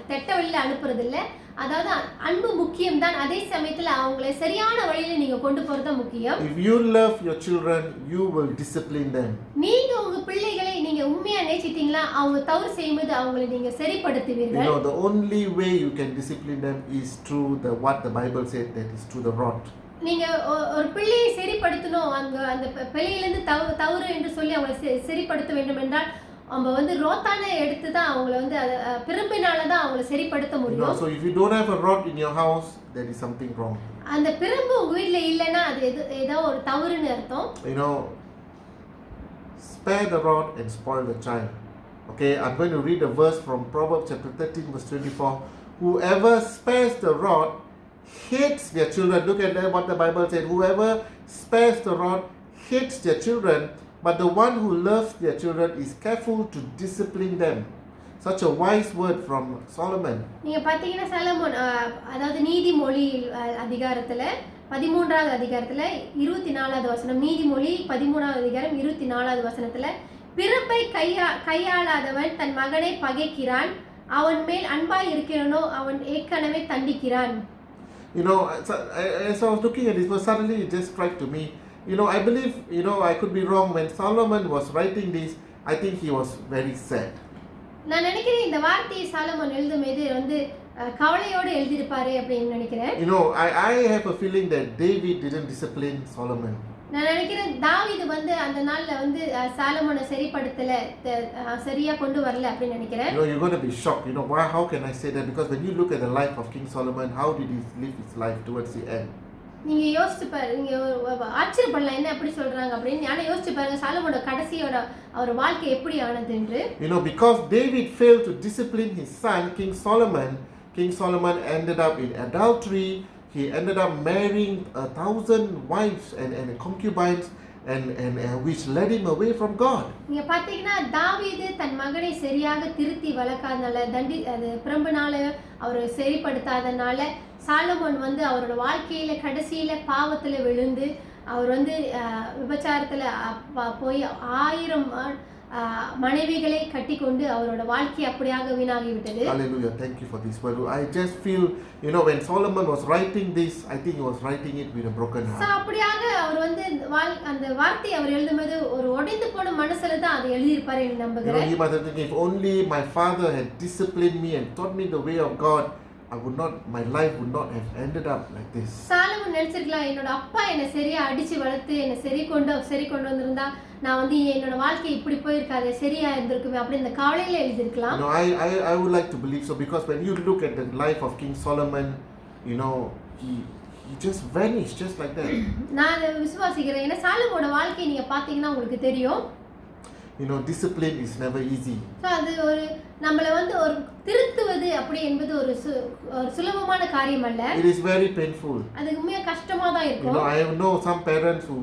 தெட்ட வழியில அனுப்புறது இல்ல. அதாவது அன்பு முக்கியம் தான், அதே சமயத்துல அவங்களை சரியான வழியில நீங்க கொண்டு போறது முக்கியம். If you love your children, you will discipline them. நீங்க உங்க பிள்ளைகளை நீங்க உண்மையா நேசித்தீங்களா அவங்க தவறு செய்யும்போது அவங்களை நீங்க சரிப்படுத்துவீர்கள். The only way you can discipline them is through what the Bible said, that is through the rod. நீங்க ஒரு பிள்ளையை சரிப்படுத்தணும், அந்த பிள்ளையிலிருந்து தவறு என்று சொல்லி அவங்களை சரிப்படுத்த வேண்டும் என்றால் நம்ம ரோத்தானை எடுத்து தான் அவங்களை பிரம்பினால தான் அவங்களை சரிப்படுத்த முடியும். So if you don't have a rod in your house, there is something wrong. அந்த பிரம்பு உங்க வீட்ல இல்லனா அது ஏதோ ஒரு தவறுன்னு அர்த்தம். Spare the rod and spoil the child. Okay, I'm going to read a verse from Proverbs chapter 13 verse 24. Whoever spares the rod hates their children. Look at what the Bible said. Whoever spares the rod hates their children, but the one who loves their children is careful to discipline them. Such a wise word from Solomon. நீங்க பாத்தீங்கன்னா Solomon அதாவது நீதிமொழி அதிகாரத்துல 13வது அதிகாரத்துல 24வது வசனம், நீதிமொழி 13வது அதிகாரம் 24வது வசனத்துல பிறப்பை கையாளாதவன் தன் மகனை பகைக்கிறான், அவன் மேல் அன்பாய் இருக்கிறனோ அவன் ஏற்கனவே தண்டிக்கிறான். As I was looking at this verse, suddenly it just struck to me. I believe, I could be wrong. When Solomon was writing this, I think he was very sad. நான் நினைக்கிறேன் இந்த வார்த்தையை சாலமோன் எழுதும்போது கவலையோடு எழுதியிருப்பாரு அப்படின்னு நினைக்கிறேன். I have a feeling that David didn't discipline Solomon. நான் நினைக்கிறேன் தாவீது வந்து அந்த நாள்ல வந்து சாலமோனை சரிப்படுத்தல, சரியா கொண்டு வரல அப்படின்னு நினைக்கிறேன். You're going to be shocked. Why? How can I say that? Because when you look at the life of King Solomon, how did he live his life towards the end? நீங்க யோசிச்சு பாரு, நீங்க ஆச்சரியப்படலாம் என்ன எப்படி சொல்றாங்க அப்படின்னு. ஆனா யோசிச்சு பாருங்க சாலமோனோட கடைசியோட அவர் வாழ்க்கை எப்படி ஆனது என்று. Because David failed to discipline his son, King Solomon ended up in adultery. He ended up marrying 1,000 wives and concubines, and which led him away from God. நீங்க பாத்தீங்கன்னா தாவீது தன் மகனை சரியாக திருத்தி வளர்க்காதனால, அது பிரம்புனால அவர் சரிப்படுத்தாதனால சாலமோன் வந்து அவரோட வாழ்க்கையில கடைசியில பாவத்துல விழுந்து அவர் வந்து விபச்சாரத்துல போய் 1000 மனைவிகளை கட்டிக்கொண்டு அவரோட வாழ்க்கை அப்படியாக வீணாகி விட்டது. Hallelujah. Thank you for this word. I just feel, when Solomon was writing this, I think he was writing it with a broken heart. அப்படியாக அவர் வந்து அந்த வார்த்தை அவர் எழுதும்போது ஒரு உடைந்து போன மனசுல தான் அதை எழுதி இருப்பாரு என்று நம்புகிறேன். He must have thinking, if only my father had disciplined me and taught me the way of God, my life would not have ended up like this. Solomon நினைச்சிருக்கலாம், என்னோட அப்பா என்னை சரியா அடிச்சு வளர்த்து என்னை சரி கொண்டு வந்திருந்தா நான் வந்து என்னோட வாழ்க்கை இப்படி போயிருக்காது, சரியா இருந்திருக்குமே அப்படி இந்த கவலையில எழுதிருக்கலாம். I would like to believe so, because when you look at the life of King Solomon, he just vanished just like that. நான் அதை விசுவாசிக்கிறேன். ஏன்னா சாலமோனோட வாழ்க்கையை நீங்க பாத்தீங்கன்னா உங்களுக்கு தெரியும். Discipline is never easy. அது ஒரு நம்மள வந்து ஒரு திருத்துவது அப்படி என்பது ஒரு சுலபமான காரியம் அல்ல. It is very painful. அது உண்மையா கஷ்டமா தான் இருக்கும். I know some parents who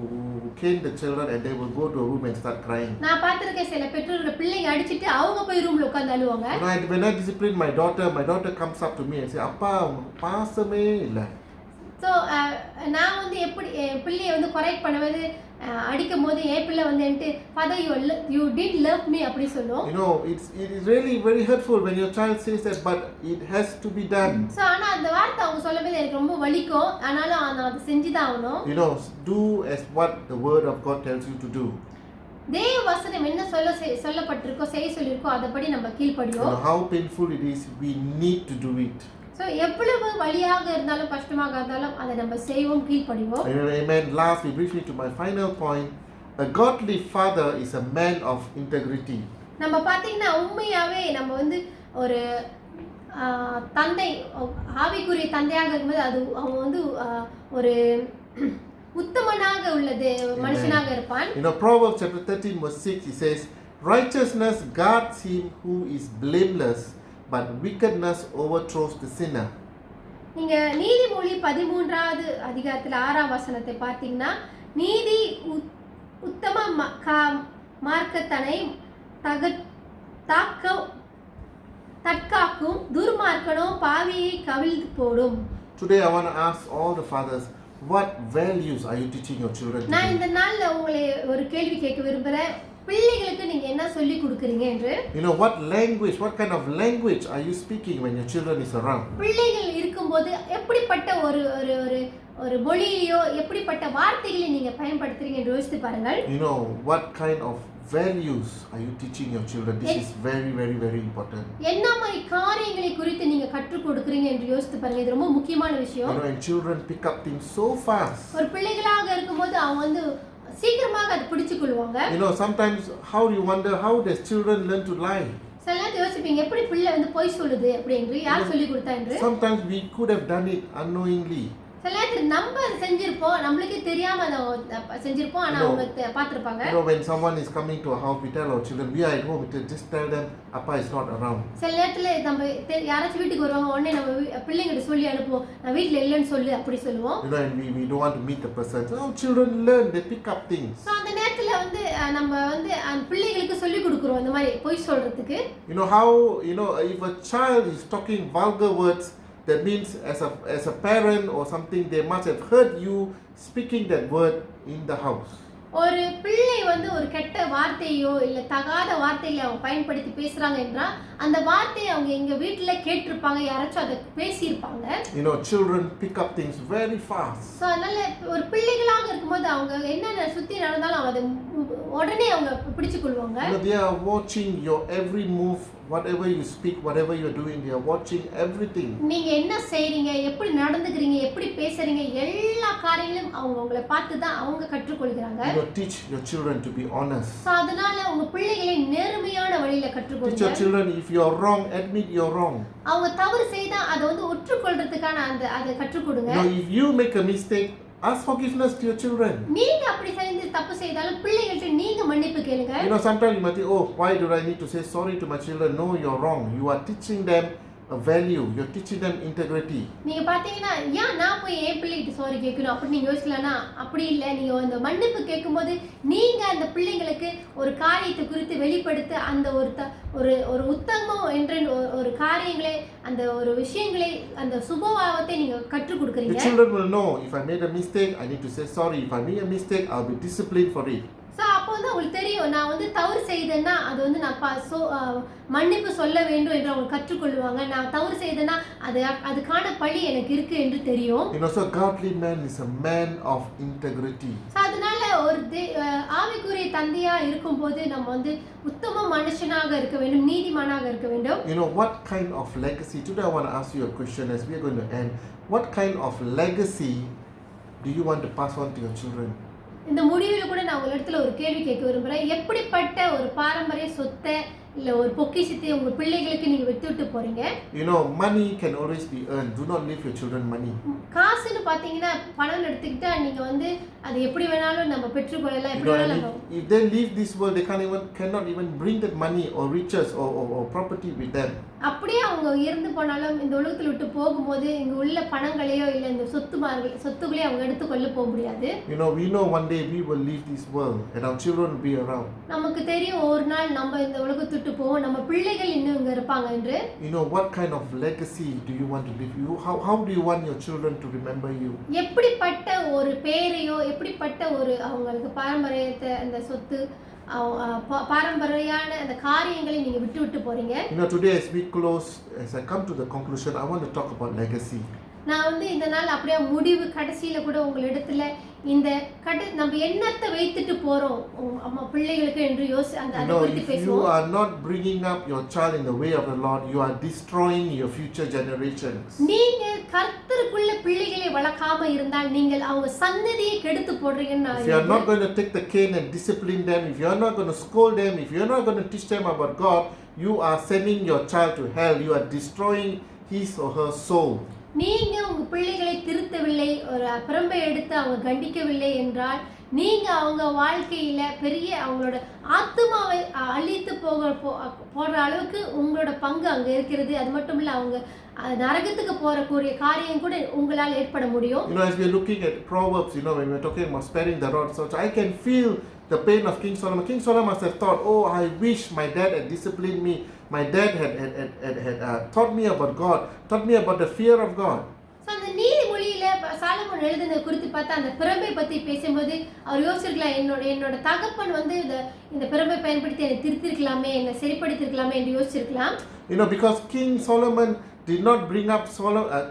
cane the children and they will go to a room and start crying. நான் பார்த்திருக்கேன் சில பெற்றோர்கள் பிள்ளைங்க அடிச்சிட்டு அவங்க போய் ரூம்ல உட்கார்ந்து அழுவாங்க. When I discipline my daughter comes up to me and say, "அப்பா பாசமே இல்ல." So நான் வந்து எப்படி பிள்ளையை வந்து கரெக்ட் பண்ணுவது, அடிக்கும்போது என் பிள்ளை வந்து என்கிட்ட father you did love me அப்படி சொல்லும். It is really very hurtful when your child says that, but it has to be done. So ஆனா அந்த வார்த்தை அவங்க சொல்லும்போது எனக்கு ரொம்ப வலிக்கும். ஆனாலும் நான் அதை செஞ்சு தான் ஆகணும். Do as what the word of God tells you to do. தேவ வசனம் என்ன சொல்லப்பட்டிருக்கோ செய்ய சொல்லிருக்கோ அதபடி நம்ம கீழ்ப்படியோம். How painful it is, we need to do it. So எவ்வளவு வலியாக இருந்தாலும் கஷ்டமாக இருந்தாலும் அதை நம்ம செய்வோம், கீழ்ப்படிவோம். Amen. Last, it brings me to my final point. A godly father is a man of integrity. நம்ம பாத்தீங்கன்னா உண்மையாவே நம்ம வந்து ஒரு தந்தை, ஆவிக்குரிய தந்தையாக இருக்கும்போது அது அவன் வந்து ஒரு உத்தமனாக உள்ளது மனுஷனாக இருப்பான். Proverbs chapter 13 verse 6, it says, righteousness guards him who is blameless, but wickedness overthrows the sinner. நீங்க நீதிமொழி 13வது அதிகாரத்துல 6ஆம் வசனத்தை பார்த்தீங்கன்னா, நீதி உத்தம மார்க்கத்தனை தற்காக்கும், துர்மார்க்கனோ பாவியை கவிழ்த்து போடும். Today I want to ask all the fathers, what values are you teaching your children today? நான் இந்த நாள்ல உங்களை ஒரு கேள்வி கேட்க விரும்புறேன். பிள்ளைகளுக்கு நீங்க என்ன சொல்லி கொடுக்கறீங்க என்று. What kind of language are you speaking when your children is around? பிள்ளைகள் இருக்கும்போது எப்படிப்பட்ட ஒரு மொழியோ எப்படிப்பட்ட வார்த்தைகளை நீங்க பயன்படுத்துறீங்க என்று யோசித்து பாருங்கள். What kind of values are you teaching your children? This is very, very, very important. என்ன மாதிரி காரியங்களை குறித்து நீங்க கற்றுக் கொடுக்கறீங்க என்று யோசித்து பாருங்க. இது ரொம்ப முக்கியமான விஷயம். And children pick up things so fast. ஒரு பிள்ளைகளாக இருக்கும்போது அவங்க வந்து சீக்கிரமாக அதை பிடிச்சுக்குள்வாங்க. Sometimes how do you wonder, how does children learn to lie? சில நேரத்துல யோசிப்பீங்க எப்படி பிள்ளை வந்து பொய் சொல்லுது அப்படின்று, யார் சொல்லி கொடுத்தா என்று. Sometimes we could have done it unknowingly. சில நேரத்துல நம்ம செஞ்சிருப்போம், நம்மளுக்கே தெரியாம அதை செஞ்சிருப்போம், ஆனா அவங்க பார்த்திருப்பாங்க. When someone is coming to our house, we tell our children, we are at home, we just tell them Appa is not around. சில நேரத்துல நம்ம யாராச்சும் வீட்டுக்கு வருவாங்க, உடனே நம்ம பிள்ளைங்கிட்ட சொல்லி அனுப்புவோம், நான் வீட்ல இல்லைன்னு சொல்லு அப்படி சொல்லுவோம். And we don't want to meet the person. So children learn, they pick up things. So அந்த நேரத்துல வந்து நம்ம வந்து அந்த பிள்ளைகளுக்கு சொல்லி கொடுக்கிறோம் இந்த மாதிரி பொய் சொல்றதுக்கு. How if a child is talking vulgar words, that means as a parent or something, they must have heard you speaking that word in the house. ஒரு பிள்ளை வந்து ஒரு கெட்ட வார்த்தையோ இல்ல தகாத வார்த்தைகளை அவங்க பயன்படுத்தி பேசுறாங்க என்றா அந்த வார்த்தையை அவங்க எங்க வீட்ல கேட்டிருப்பாங்க, யாராச்சும் அதை பேசியிருப்பாங்க. Children pick up things very fast. So அதனால ஒரு பிள்ளைகளாக இருக்கும்போது அவங்க என்ன சுத்தி நடந்தாலும் அதை உடனே அவங்க பிடிச்சுக்கொள்வாங்க. They are watching your every move whatever you speak, whatever you're doing, they are watching everything. நீங்க என்ன செய்றீங்க, எப்படி நடந்துக்கிறீங்க, எப்படி பேசுறீங்க, எல்லா காரியங்களும் அவங்க உங்களை பார்த்து தான் அவங்க கற்றுக்கொள்கிறாங்க. Teach your children to be honest. அதனால உங்க பிள்ளைகளை நேர்மையான வழியில Teach கற்றுக்கொள்ளுங்க. your children, if you're wrong, admit you're wrong. அவங்க தவறு செய்தா அதை வந்து ஒற்றுக்கொள்றதுக்கான அதை கற்றுக் கொடுங்க. If you make a mistake, ask forgiveness to your children. நீங்க அப்படி செய்து தப்பு செய்தாலும் பிள்ளைகள்ட்ட நீங்க மன்னிப்பு கேளுங்க. Sometimes you might think, oh, why do I need to say sorry to my children? No, you're wrong. You are teaching them a value. You're teaching them integrity. நீங்க பாத்தீங்கன்னா ஏன் நான் போய் என் பிள்ளைகிட்ட சாரி கேட்கணும் அப்படி நீங்க யோசிக்கலாம்னா அப்படி இல்லை. நீங்க அந்த மன்னிப்பு கேட்கும்போது நீங்க அந்த பிள்ளைங்களுக்கு ஒரு காரியத்தை குறித்து வெளிப்படுத்த அந்த ஒரு உத்தமம் என்ற ஒரு காரியங்களை அந்த ஒரு விஷயங்களை அந்த சுபபாவத்தை நீங்க கற்றுக் கொடுக்குறீங்க. The children will know, if I made a mistake, I need to say sorry. If I made a mistake, I'll be disciplined for it. அப்போ வந்து அவங்களுக்கு தெரியும் நான் வந்து தவறு செய்தேன்னா அது வந்து நான் மன்னிப்பு சொல்ல வேண்டும் என்று அவங்க கற்றுக்கொள்வாங்க. நான் தவறு செய்தேன்னா அதுக்கான பழி எனக்கு இருக்கு என்று தெரியும். So godly man is a man of integrity. அதனால ஒரு ஆவிக்குரிய தந்தையா இருக்கும்போது நம்ம வந்து உத்தம மனுஷனாக இருக்க வேண்டும், நீதிமானாக இருக்க வேண்டும். What kind of legacy? Today I want to ask you a question as we are going to end. What kind of legacy do you want to pass on to your children? இந்த முடிவில் கூட நான் உங்களிடத்துல ஒரு கேள்வி கேட்க விரும்புறேன். எப்படிப்பட்ட ஒரு பாரம்பரிய சொத்தை இல்ல ஒரு பொக்கிஷத்தை உங்க பிள்ளைகளுக்கு நீங்க விட்டுட்டு போறீங்க? Money can always be earned. Do not leave your children money. காசுன்னு பாத்தீங்கன்னா பணம் எடுத்துக்கிட்டா நீங்க வந்து அது எப்படி வேணாலும் நம்ம பெற்றுக்கொள்ளலாம், எப்படி வேணாலும். If they leave this world, they cannot even bring that money or riches or property with them. அப்படியே அவங்க இறந்து போனாலும் இந்த உலகத்தில் விட்டு போகும்போது இங்க உள்ள பணங்களையோ இல்ல இந்த சொத்துக்களையோ அவங்க எடுத்துக்கொள்ள போக முடியாது. We know one day we will leave this world and our children will be around. நமக்கு தெரியும் ஒரு நாள் நம்ம இந்த உலகத்தை விட்டு போவோம், நம்ம பிள்ளைகள் இன்னும் இங்க இருப்பாங்க என்று. What kind of legacy do you want to leave? How do you want your children to remember you? எப்படிப்பட்ட ஒரு பேரையோ எப்படிப்பட்ட ஒரு அவங்களுக்கு பாரம்பரியத்தை அந்த சொத்து பாரம்பரியான அந்த காரியங்களை நீங்க விட்டு போறீங்க. Today as we close, as I come to the conclusion, I want to talk about legacy. நான் வந்து இந்த நாள் அப்படியே முடிவு கடைசியில கூட உங்களிடத்துல இந்த நம்ம என்னத்தை வைத்துட்டு போறோம் அம்மா பிள்ளைகளுக்கு என்று அதை குறித்து பேசுவோம். You are not bringing up your child in the way of the Lord, you are destroying your future generations. நீங்க கர்த்தருக்குள்ள பிள்ளைகளை வளர்க்காம இருந்தால் நீங்கள் அவங்க சந்ததியை கெடுத்து போடுறீங்கன்னு. If you are not going to take the cane and discipline them, if you are not going to scold them, if you are not going to teach them about God, you are sending your child to hell. You are destroying his or her soul. நீங்க உங்க பிள்ளைகளை திருத்தவில்லை, ஒரு பிரம்பை எடுத்து அவங்க கண்டிக்கவில்லை என்றால் நீங்க அவங்க வாழ்க்கையில பெரிய அவங்களோட ஆத்துமாவை அழித்து போடுற அளவுக்கு உங்களோட பங்கு அங்க இருக்கிறது. அது மட்டும் இல்ல அவங்க நரகத்துக்கு போறக்கூடிய காரியம் கூட உங்களால் ஏற்பட முடியும். As we are looking at Proverbs, when we are talking about sparing the rod, so I can feel the pain of King Solomon. King Solomon must have thought, oh, I wish my dad had disciplined me. My dad had taught me about God, taught me about the fear of God. அந்த நீதிமொழியில Solomon எழுதினது குறித்து பார்த்தா அந்த பிரம்பை பத்தி பேசும்போது அவர் யோசிச்சிருக்கலாம், என்னோட தகப்பன் வந்து இந்த பிரம்பை பயன்படுத்தி என்னை திருத்திருக்கலாமே, என்னை சரிப்படுத்திருக்கலாமே என்று யோசிச்சிருக்கலாம். Because King Solomon did not bring up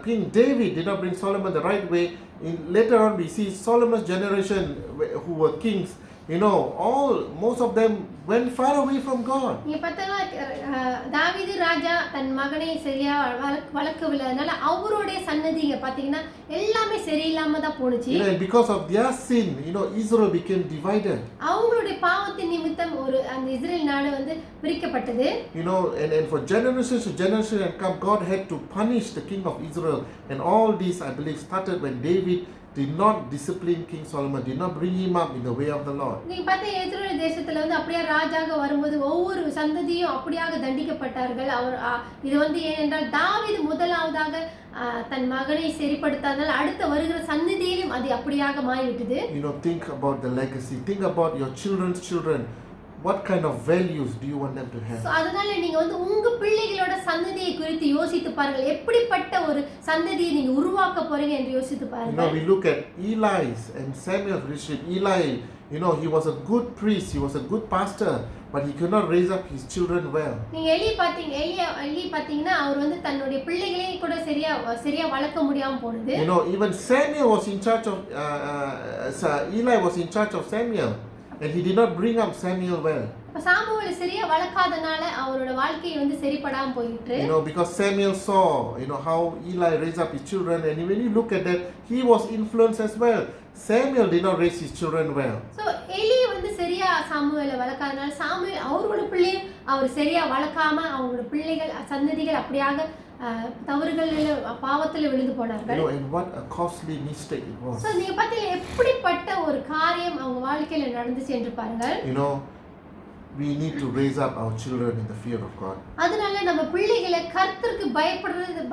King David did not bring Solomon the right way. Later on we see Solomon's generation who were kings, most of them went far away from God. நீங்க பார்த்தா தாவீது ராஜா தன் மகனை சரியா வளர்க்கவில்லை, அதனால அவருடைய சன்னதிங்க பாத்தீங்கன்னா எல்லாமே சரியில்லாம தான் போனுச்சு. Because of their sin, Israel became divided. அவங்களுடைய பாவத்தின் நிமித்தம் அந்த இஸ்ரேல் நாடு வந்து பிரிக்கப்பட்டது. And for generations to generation and come, God had to punish the king of Israel, and all this I believe started when David did not discipline King Solomon, did not bring him up in the way of the Lord. நீங்க பார்த்தா Israel தேசத்துல வந்து அப்படியே ராஜாக வரும்போது ஒவ்வொரு சந்ததியும் அப்படியாக தண்டிக்கப்பட்டார்கள். இது வந்து ஏனென்றால் தாவீது முதலாவதாக தன் மகனை சரிப்படுத்தாதனால அடுத்த வருகிற சந்ததியிலும் அது அப்படியாக மாறிவிட்டது. Think about the legacy. Think about your children's children. What kind of values do you want them to have? அதனால நீங்க வந்து உங்க பிள்ளைகளோட சந்ததியை குறித்து யோசித்து பாருங்கள். எப்படிப்பட்ட ஒரு சந்ததியை நீங்க உருவாக்க போறீங்க என்று யோசித்து பாருங்கள். We look at Eli's and Samuel's relationship. Eli, he was a good priest, he was a good pastor, but he could not raise up his children well. நீங்க எலி பாத்தீங்கன்னா அவர் வந்து தன்னுடைய பிள்ளைகளை கூட சரியா வளர்க்க முடியாம போனது. Even Samuel was in charge of Eli was in charge of Samuel, and he did not bring up Samuel well. இப்ப சாமுவேலை சரியா வளர்க்காதனால அவரோட வாழ்க்கை வந்து சரிப்படாம போயிட்டு. Because Samuel saw, how Eli raised up his children, and when you look at that, he was influenced as well. Samuel did not raise his children well. So எலி வந்து சரியா சாமுவேலை வளர்க்காதனால சாமுவேல் அவரோட பிள்ளையும் அவர் சரியா வளர்க்காம அவங்களோட பிள்ளைகள் சந்ததிகள் அப்படியாக தவறுகளில் பாவத்தில் விழுந்து போனார்கள். And what a costly mistake it was. So நீங்க பார்த்தீங்க எப்படிப்பட்ட ஒரு காரியம் அவங்க வாழ்க்கையில நடந்துச்சு என்று பாருங்கள். We need to raise up our children in the fear of God. அதனால நம்ம பிள்ளைகளை கர்த்தருக்கு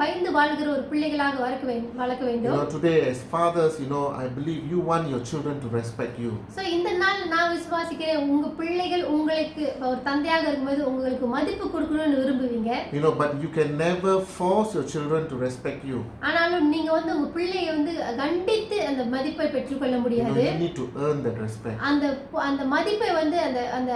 பயந்து வாழ்கிற ஒரு பிள்ளைகளாக வளர்க்க வேண்டும். Today as fathers, I believe you want your children to respect you. So இந்த நாள் நான் விசுவாசிக்கிறேன் உங்க பிள்ளைகள் உங்களுக்கு ஒரு தந்தையாக இருக்கும்போது உங்களுக்கு மதிப்பு கொடுக்கணும்னு விரும்புவீங்க. But you can never force your children to respect you. ஆனாலும் நீங்க வந்து உங்க பிள்ளையை வந்து கண்டித்து அந்த மதிப்பை பெற்றுக்கொள்ள முடியாது. You need to earn that respect. அந்த மதிப்பை வந்து அந்த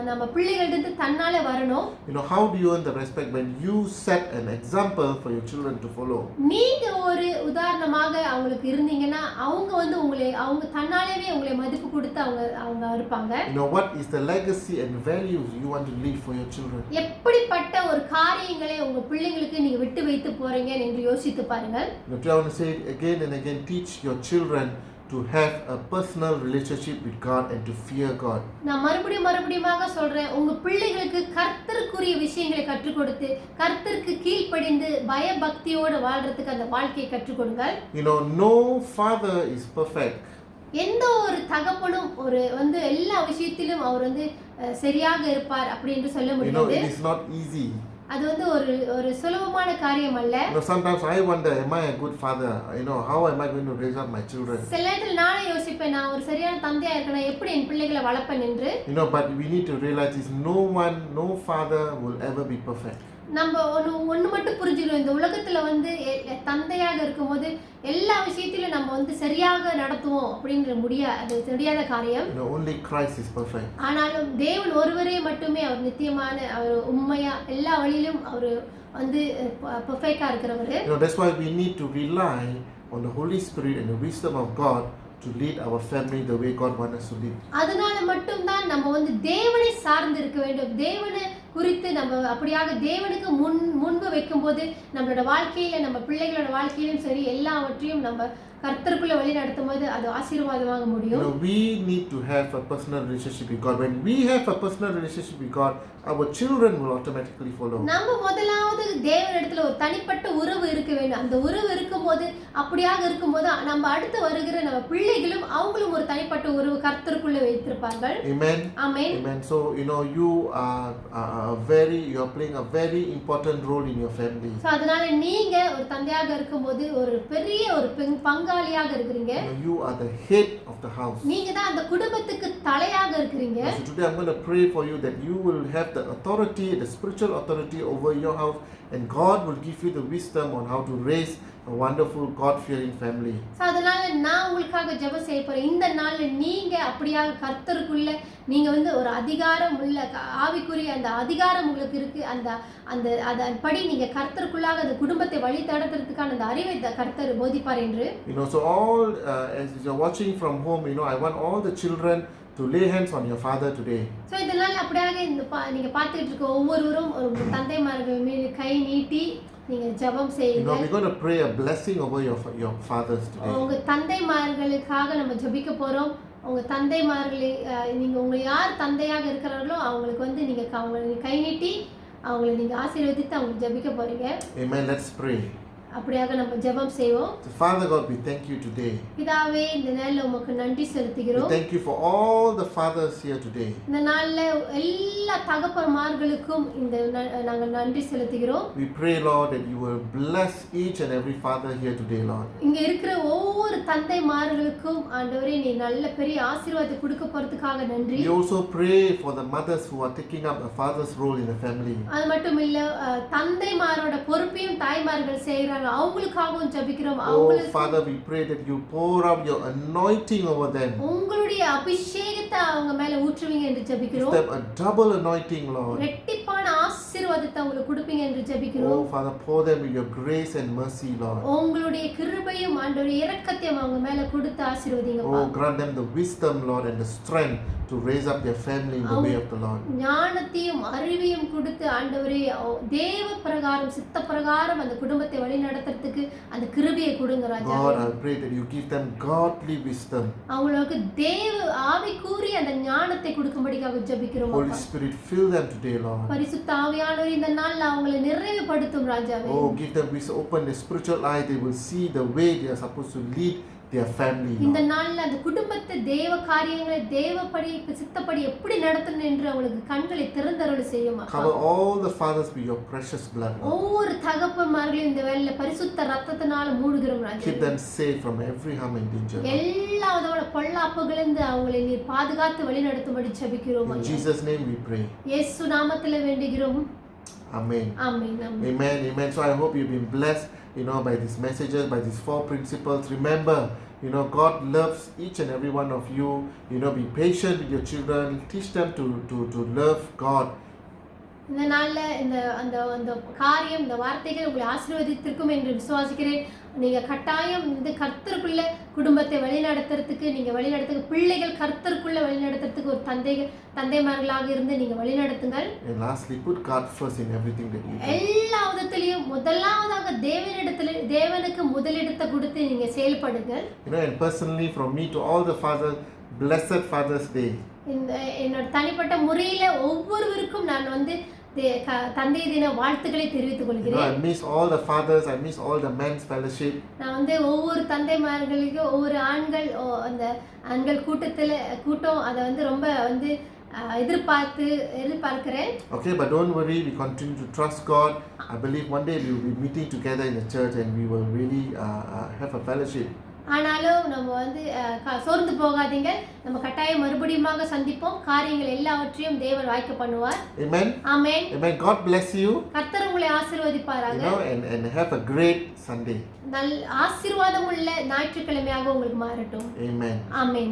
நம்ம பிள்ளைகளிடந்து தன்னாலே வரணும். How do you earn the respect? When you set an example for your children to follow. நீங்க ஒரு உதாரணமாக அவங்களுக்கு இருந்தீங்கன்னா அவங்க வந்து அவங்க தன்னாலேயே உங்களை மதிப்பு கொடுத்து அவங்க இருப்பாங்க. What is the legacy and values you want to leave for your children? எப்படிப்பட்ட ஒரு காரியங்களை உங்க பிள்ளைகளுக்கு நீங்க விட்டு வைத்து போறீங்க என்று யோசித்து பாருங்கள். I want to say it again and again, teach your children to have a personal relationship with God and to fear God. நான் மறுபடியுமாக சொல்றேன், உங்க பிள்ளைகளுக்கு கர்த்தருக்குரிய விஷயங்களை கற்றுக் கொடுத்து கர்த்தருக்கு கீழ்ப்படிந்து பயபக்தியோடு வாழ்றதுக்கு அந்த வாழ்க்கையை கற்றுக் கொடுங்கள். No father is perfect. எந்த ஒரு தகப்பனும் ஒரு வந்து எல்லா விஷயத்திலும் அவர் வந்து சரியாக இருப்பார் அப்படி என்று சொல்ல முடியாது. It is not easy. அது வந்து ஒரு சுலபமான காரியம் அல்ல. Sometimes I wonder, am I a good father? How am I going to raise up my children? சில நேரத்தில் நானே யோசிப்பேன், நான் ஒரு சரியான தந்தையா இருக்கணும், எப்படி என் பிள்ளைகளை வளர்ப்பேன் என்று. But we need to realize this: no father will ever be perfect. நம்ம ஒன்று மட்டும் புரிஞ்சுக்கணும், இந்த உலகத்துல வந்து தந்தையாக இருக்கும்போது எல்லா விஷயத்திலும் நம்ம வந்து சரியாக நடத்துவோம் அப்படின்ற முடியாத காரியம். Only Christ is perfect. ஆனாலும் தேவன் ஒருவரே மட்டுமே அவர் நித்தியமான, அவர் உண்மையா எல்லா வழியிலும் அவர் வந்து பெர்ஃபெக்ட்டா இருக்கிறவர். That's why we need to rely on the Holy Spirit and the wisdom of God to lead our family the way God wants us to lead. அதனால மட்டும் தான் நம்ம வந்து தேவனை சார்ந்து இருக்க வேண்டும். தேவனை குறித்து நம்ம அப்படியாக தேவனுக்கு முன்பு வைக்கும்போது நம்மளோட வாழ்க்கையில நம்ம பிள்ளைகளோட வாழ்க்கையிலும் சரி எல்லாவற்றையும் நம்ம கர்த்தருக்குள்ள வழி நடத்தும்போது அது ஆசீர்வாதமாக முடியும். We need to have a personal relationship with God. When we have a personal relationship with God, our children will automatically follow. நம்ம முதலாவது தேவனிடத்துல ஒரு தனிப்பட்ட உறவு இருக்க வேண்டும். அந்த உறவு இருக்கும்போது அப்படியாக இருக்கும்போது நம்ம அடுத்து வருகிற நம்ம பிள்ளைகளும் அவங்களும் ஒரு தனிப்பட்ட உறவு கர்த்தருக்குள்ள வைத்திருப்பார்கள். Amen. Amen. Amen. So you are you're playing a very important role in your family. So அதனால நீங்க ஒரு தந்தையாக இருக்கும்போது ஒரு பெரிய ஒரு பங்காளியாக இருக்கிறீங்க. You are the head of the house. நீங்க தான் அந்த குடும்பத்துக்கு தலையாக இருக்கிறீங்க. So today I'm going to pray for you that you will have the authority, the spiritual authority over your house, and God will give you the wisdom on how to raise a wonderful God-fearing family. So அதனால நான் உங்களுக்காக ஜெபம் செய்ய போறேன். இந்த நாள்ல நீங்க அப்படியாக கர்த்தருக்குள்ள நீங்க வந்து ஒரு அதிகாரம் உள்ள ஆவிக்குரிய அந்த அதிகாரம் உங்களுக்கு இருக்கு. அதன்படி நீங்க கர்த்தருக்குள்ளாக அந்த குடும்பத்தை வழி நடத்துறதுக்கான அந்த அறிவை கர்த்தர் போதிப்பார் என்று. So all as you're watching from home, I want all the children to lay hands on your father today. So இதனால அப்படியாக நீங்க பார்த்துட்டு இருக்க ஒவ்வொருவரும் ஒரு தந்தைமார்கள் மீது கை நீட்டி நீங்க ஜெபம் செய்யுங்க. We're going to pray a blessing over your fathers today. உங்க தந்தைமார்களுக்காக நம்ம ஜெபிக்க போறோம். உங்க தந்தைமார்களை உங்க யார் தந்தையாக இருக்கிறார்களோ அவங்களுக்கு வந்து நீங்க கை நீட்டி அவங்களை நீங்க ஆசீர்வதித்து அவங்களுக்கு ஜெபிக்க போறீங்க. Amen. Let's pray. அப்படியாக நம்ம ஜெபம் செய்வோம். Father God, we thank you today. பிதாவே, இந்த நாள்ல உமக்கு நன்றி செலுத்துகிறோம். We thank you for all the fathers here today. இந்த நாள்ல எல்லா தகப்பன்மார்களுக்கும் நாங்கள் நன்றி செலுத்துகிறோம். We pray, Lord, that you will bless each and every father here today, Lord. இங்க இருக்கிற ஒவ்வொரு தந்தைமார்களுக்கும் ஆண்டவரே நீ நல்ல பெரிய ஆசீர்வாதத்தை கொடுக்க போறதுக்காக நன்றி. We also pray for the mothers who are taking up a father's role in the family. அது மட்டும் இல்ல தந்தைமாரோட பொறுப்பையும் தாய்மார்கள் செய்யறாங்க. அவங்களுக்காகவும் ஜெபிக்கிறோம். Father, we pray that you pour out your anointing over them. உங்களுடைய அபிஷேகத்தை அவங்க மேல ஊற்றுவீங்க என்று ஜெபிக்கிறோம். Give them a double anointing, Lord. இரட்டிப்பான ஆசீர்வாதத்தை அவங்களுக்கு கொடுப்பீங்க என்று ஜெபிக்கிறோம். Oh, Father, pour them with your grace and mercy, Lord. உங்களுடைய கிருபையும் ஆண்டவரே இரக்கத்தையும் அவங்க மேல கொடுத்து ஆசீர்வதிங்கப்பா. Oh, grant them the wisdom, Lord, and the strength to raise up their family in the way of the Lord. ஞானத்தையும் அறிவையும் கொடுத்து ஆண்டவரே தேவ பிரகாரம் சித்த பிரகாரம் அந்த குடும்பத்தை வழி நடத்துறதுக்கு அந்த கிருபையை கொடுங்க ராஜா. God, I pray that you give them godly wisdom. அவங்களுக்கு தேவ ஆவிக்குரிய அந்த ஞானத்தை கொடுக்கும்படியாக ஜெபிக்கிறோம். Holy Spirit, fill them today, Lord. பரிசுத்த ஆவியானவர் இந்த நாள்ல அவங்களை நிறைவுபடுத்தும் ராஜாவே. Oh, give them wisdom, open their spiritual eye. They will see the way they are supposed to lead their family. இந்த நாள்ல அந்த குடும்பத்தை தேவ காரியங்களை தேவப்படி சித்தப்படி எப்படி நடத்தணும் என்று அவங்களுக்கு கண்களை திறந்தருள செய்யுமா. Cover all the fathers with your precious blood, Lord. ஒவ்வொரு தகப்பன்மார்களையும் இந்த வேளையில பரிசுத்த ரத்தத்தினால மூடுகிறோம் ராஜா. Keep them safe from every harm and danger. எல்லா விதமான பொல்லாப்புகளிலிருந்து அவங்களை நீர் பாதுகாத்து வழி நடத்தும்படி ஜெபிக்கிறோம். In Jesus' name we pray. இயேசு நாமத்திலே வேண்டுகிறோம். Amen. Amen. Amen. Amen. So I hope you've been blessed, by these messages, by these 4 principles. Remember, God loves each and every one of you. Be patient with your children. Teach them to love God. இந்த நாள்ல இந்த அந்த அந்த காரியம் இந்த வார்த்தைகள் உங்களை ஆசீர்வதித்திருக்கும் என்று விசுவாசிக்கிறேன். நீங்க கட்டாயம் இந்த கர்த்தருக்குள்ள குடும்பத்தை வழிநடத்துறதுக்கு நீங்க வழிநடத்துங்க. பிள்ளைகள் கர்த்தருக்குள்ள வழிநடத்துறதுக்கு ஒரு தந்தைமார்களாக இருந்து நீங்க வழிநடத்துங்கள். And lastly, put God first in everything that you do. எல்லா விதத்திலையும் முதலாவதாக தேவனுக்கு முதலிடத்தை கொடுத்து நீங்க செயல்படுங்க. And personally, from me to all the fathers, blessed Father's Day. என்னோட தனிப்பட்ட முறையில ஒவ்வொருவருக்கும் நான் தந்தை தின வாழ்த்துக்களை தெரிவித்துக் கொள்கிறேன். I miss all the fathers, I miss all the men's fellowship. நான் ஒவ்வொரு தந்தைமார்களுக்கு ஒவ்வொரு அந்த ஆண்கள் கூட்டம் அதை ரொம்ப எதிர்பார்க்கிறேன். Okay, but don't worry, we continue to trust God. I believe one day we will be meeting together in the church and we will really have a fellowship. ஆனாலும் நம்ம சோர்ந்து போகாதீங்க. நம்ம கட்டாயம் மறுபடியுமாக சந்திப்போம். காரியங்கள் எல்லாவற்றையும் தேவன் வாய்க்க பண்ணுவார். Amen. Amen. Amen. God bless you. கர்த்தர் உங்களை ஆசீர்வதிப்பாராக. And have a great Sunday. ஆசீர்வாதமுள்ள ஞாயிற்றுக்கிழமையாக உங்களுக்கு மாறட்டும். Amen. Amen.